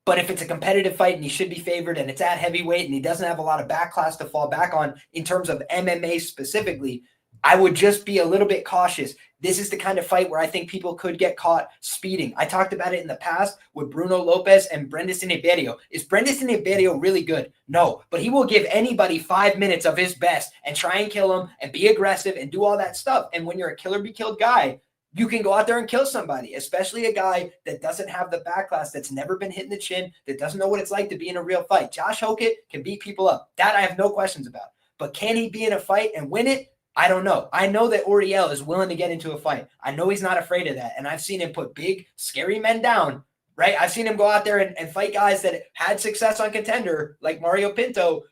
But if it's a competitive fight and he should be favored and it's at heavyweight and he doesn't have a lot of back class to fall back on in terms of MMA specifically, I would just be a little bit cautious. This is the kind of fight where I think people could get caught speeding. I talked about it in the past with Bruno Lopez and Brendan Iberio. Is Brendan Iberio really good? No, but he will give anybody 5 minutes of his best and try and kill him and be aggressive and do all that stuff. And when you're a killer be killed guy, you can go out there and kill somebody, especially a guy that doesn't have the backlash, that's never been hit in the chin, that doesn't know what it's like to be in a real fight. Josh Hokit can beat people up. That I have no questions about. But can he be in a fight and win it? I don't know. I know that Uriel is willing to get into a fight. I know he's not afraid of that. And I've seen him put big, scary men down, right? I've seen him go out there and fight guys that had success on Contender, like Mario Pinto.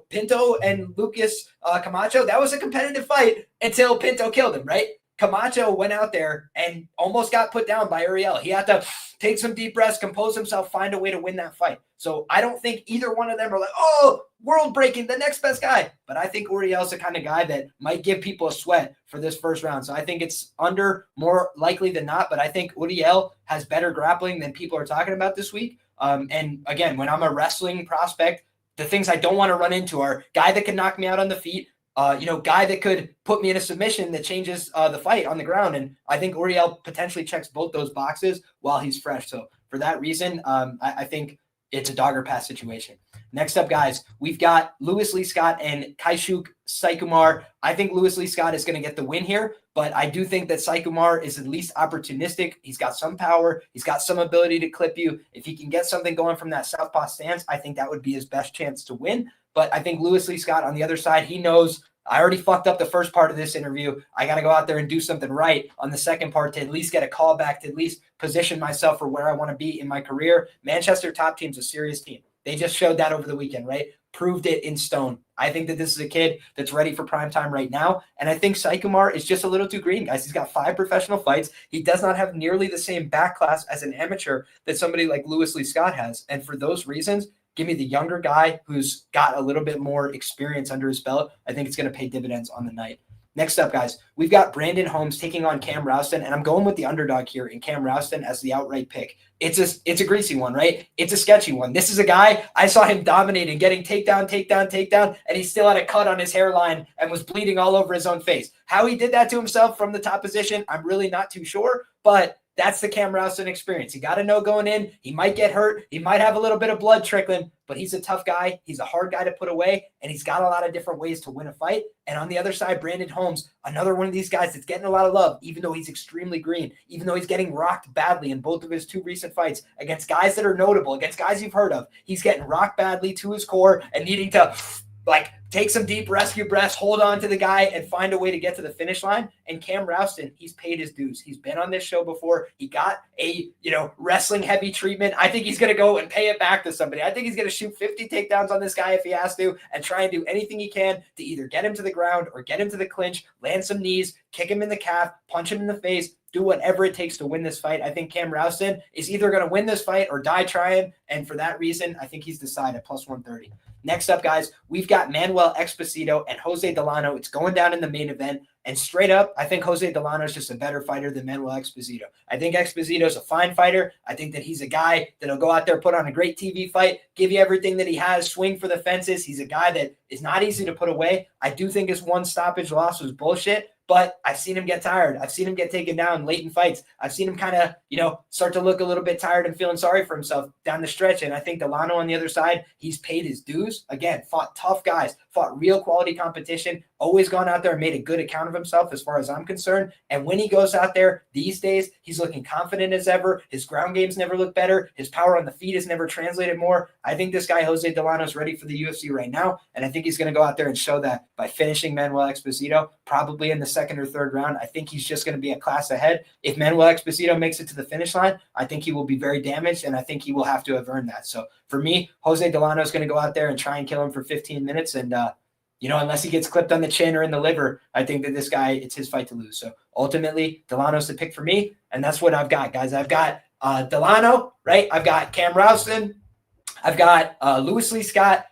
Pinto and Lucas Camacho, that was a competitive fight until Pinto killed him, right? Camacho went out there and almost got put down by Uriel. He had to take some deep breaths, compose himself, find a way to win that fight. So I don't think either one of them are like, oh, world breaking, the next best guy. But I think Uriel's the kind of guy that might give people a sweat for this first round. So I think it's under more likely than not. But I think Uriel has better grappling than people are talking about this week. And again, when I'm a wrestling prospect, the things I don't want to run into are guy that can knock me out on the feet, guy that could put me in a submission that changes the fight on the ground. And I think Uriel potentially checks both those boxes while he's fresh. So for that reason, I think it's a dogger pass situation. Next up, guys, we've got Louis Lee Scott and Kaushik Saikumar. I think Louis Lee Scott is going to get the win here, but I do think that Saikumar is at least opportunistic. He's got some power. He's got some ability to clip you. If he can get something going from that southpaw stance, I think that would be his best chance to win. But I think Louis Lee Scott on the other side, he knows I already fucked up the first part of this interview. I got to go out there and do something right on the second part to at least get a call back, to at least position myself for where I want to be in my career. Manchester top team's a serious team. They just showed that over the weekend, right? Proved it in stone. I think that this is a kid that's ready for prime time right now. And I think Saikumar is just a little too green, guys. He's got 5 professional fights. He does not have nearly the same back class as an amateur that somebody like Louis Lee Scott has. And for those reasons, give me the younger guy who's got a little bit more experience under his belt. I think it's going to pay dividends on the night. Next up, guys, we've got Brandon Holmes taking on Cam Rowston, and I'm going with the underdog here in Cam Rowston as the outright pick. It's a greasy one, right? It's a sketchy one. This is a guy, I saw him dominating, getting takedown, and he still had a cut on his hairline and was bleeding all over his own face. How he did that to himself from the top position, I'm really not too sure, but that's the Cam Rowston experience. You got to know going in, he might get hurt. He might have a little bit of blood trickling, but he's a tough guy. He's a hard guy to put away, and he's got a lot of different ways to win a fight. And on the other side, Brandon Holmes, another one of these guys that's getting a lot of love, even though he's extremely green, even though he's getting rocked badly in both of his 2 recent fights against guys that are notable, against guys you've heard of. He's getting rocked badly to his core and needing to take some deep rescue breaths, hold on to the guy, and find a way to get to the finish line. And Cam Rowston, he's paid his dues. He's been on this show before. He got a, wrestling heavy treatment. I think he's going to go and pay it back to somebody. I think he's going to shoot 50 takedowns on this guy if he has to and try and do anything he can to either get him to the ground or get him to the clinch, land some knees, kick him in the calf, punch him in the face, do whatever it takes to win this fight. I think Cam Rowston is either going to win this fight or die trying. And for that reason, I think he's decided plus 130. Next up, guys, we've got Manuel Exposito and Jose Delano. It's going down in the main event. And straight up, I think Jose Delano is just a better fighter than Manuel Exposito. I think Exposito is a fine fighter. I think that he's a guy that'll go out there, put on a great TV fight, give you everything that he has, swing for the fences. He's a guy that is not easy to put away. I do think his 1 stoppage loss was bullshit, but I've seen him get tired. I've seen him get taken down late in fights. I've seen him kind of, start to look a little bit tired and feeling sorry for himself down the stretch. And I think Delano on the other side, he's paid his dues. Again, fought tough guys, fought real quality competition, always gone out there and made a good account of himself as far as I'm concerned. And when he goes out there these days, he's looking confident as ever. His ground games never look better. His power on the feet has never translated more. I think this guy, Jose Delano, is ready for the UFC right now. And I think he's going to go out there and show that by finishing Manuel Exposito, probably in the 2nd or 3rd round. I think he's just going to be a class ahead. If Manuel Exposito makes it to the finish line, I think he will be very damaged, and I think he will have to have earned that. So for me, Jose Delano is going to go out there and try and kill him for 15 minutes. And, unless he gets clipped on the chin or in the liver, I think that this guy, it's his fight to lose. So ultimately, Delano's the pick for me, and that's what I've got, guys. I've got Delano, right? I've got Cam Rowston. I've got Louis Lee Scott.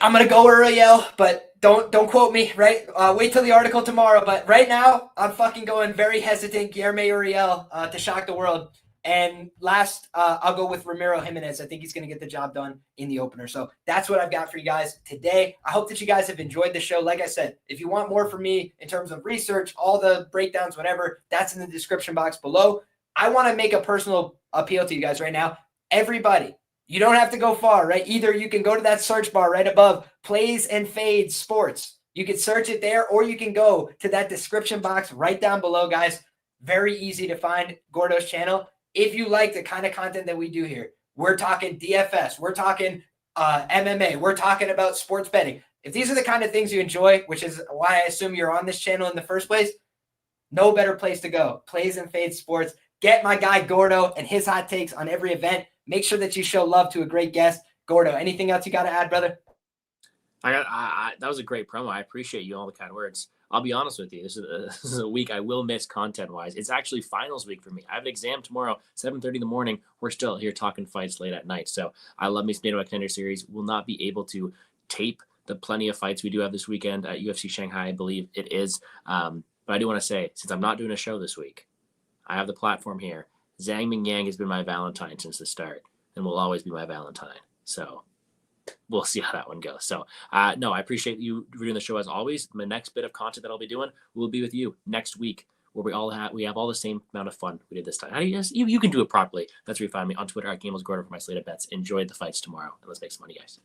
I'm going to go Uriel, but don't quote me, right? Wait till the article tomorrow. But right now, I'm fucking going very hesitant Guilherme Uriel to shock the world. And last, I'll go with Ramiro Jiminez. I think he's going to get the job done in the opener. So that's what I've got for you guys today. I hope that you guys have enjoyed the show. Like I said, if you want more from me in terms of research, all the breakdowns, whatever, that's in the description box below. I want to make a personal appeal to you guys right now. Everybody, you don't have to go far, right? Either you can go to that search bar right above, Plays and Fades Sports. You can search it there, or you can go to that description box right down below, guys. Very easy to find Gordo's channel. If you like the kind of content that we do here, we're talking DFS, we're talking MMA, we're talking about sports betting. If these are the kind of things you enjoy, which is why I assume you're on this channel in the first place, no better place to go. Plays and Fades Sports. Get my guy Gordo and his hot takes on every event. Make sure that you show love to a great guest. Gordo, anything else you got to add, brother? That was a great promo. I appreciate you, all the kind words. I'll be honest with you. This is a week I will miss content-wise. It's actually finals week for me. I have an exam tomorrow, 7:30 in the morning. We're still here talking fights late at night. So I love me some Contender series. Will not be able to tape the plenty of fights we do have this weekend at UFC Shanghai, I believe it is. But I do want to say, since I'm not doing a show this week, I have the platform here. Zhang Mingyang has been my Valentine since the start and will always be my Valentine. So we'll see how that one goes. So, no, I appreciate you doing the show as always. My next bit of content that I'll be doing will be with you next week, where we have all the same amount of fun we did this time. You can do it properly. That's where you find me on Twitter at GamblesGordo for my slate of bets. Enjoy the fights tomorrow, and let's make some money, guys.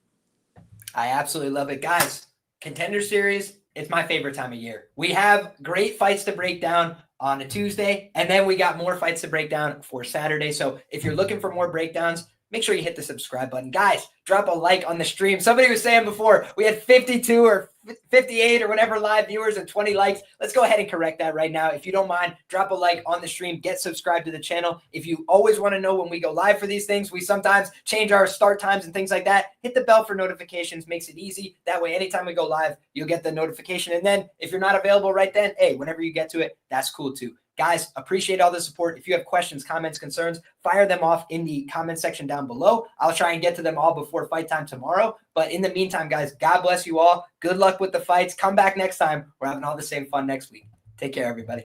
I absolutely love it, guys. Contender series, it's my favorite time of year. We have great fights to break down on a Tuesday, and then we got more fights to break down for Saturday. So if you're looking for more breakdowns, make sure you hit the subscribe button. Guys, drop a like on the stream. Somebody was saying before we had 52 or 58 or whatever live viewers and 20 likes. Let's go ahead and correct that right now. If you don't mind, drop a like on the stream. Get subscribed to the channel. If you always want to know when we go live for these things, we sometimes change our start times and things like that. Hit the bell for notifications. Makes it easy. That way, anytime we go live, you'll get the notification. And then if you're not available right then, hey, whenever you get to it, that's cool too. Guys, appreciate all the support. If you have questions, comments, concerns, fire them off in the comment section down below. I'll try and get to them all before fight time tomorrow. But in the meantime, guys, God bless you all. Good luck with the fights. Come back next time. We're having all the same fun next week. Take care, everybody.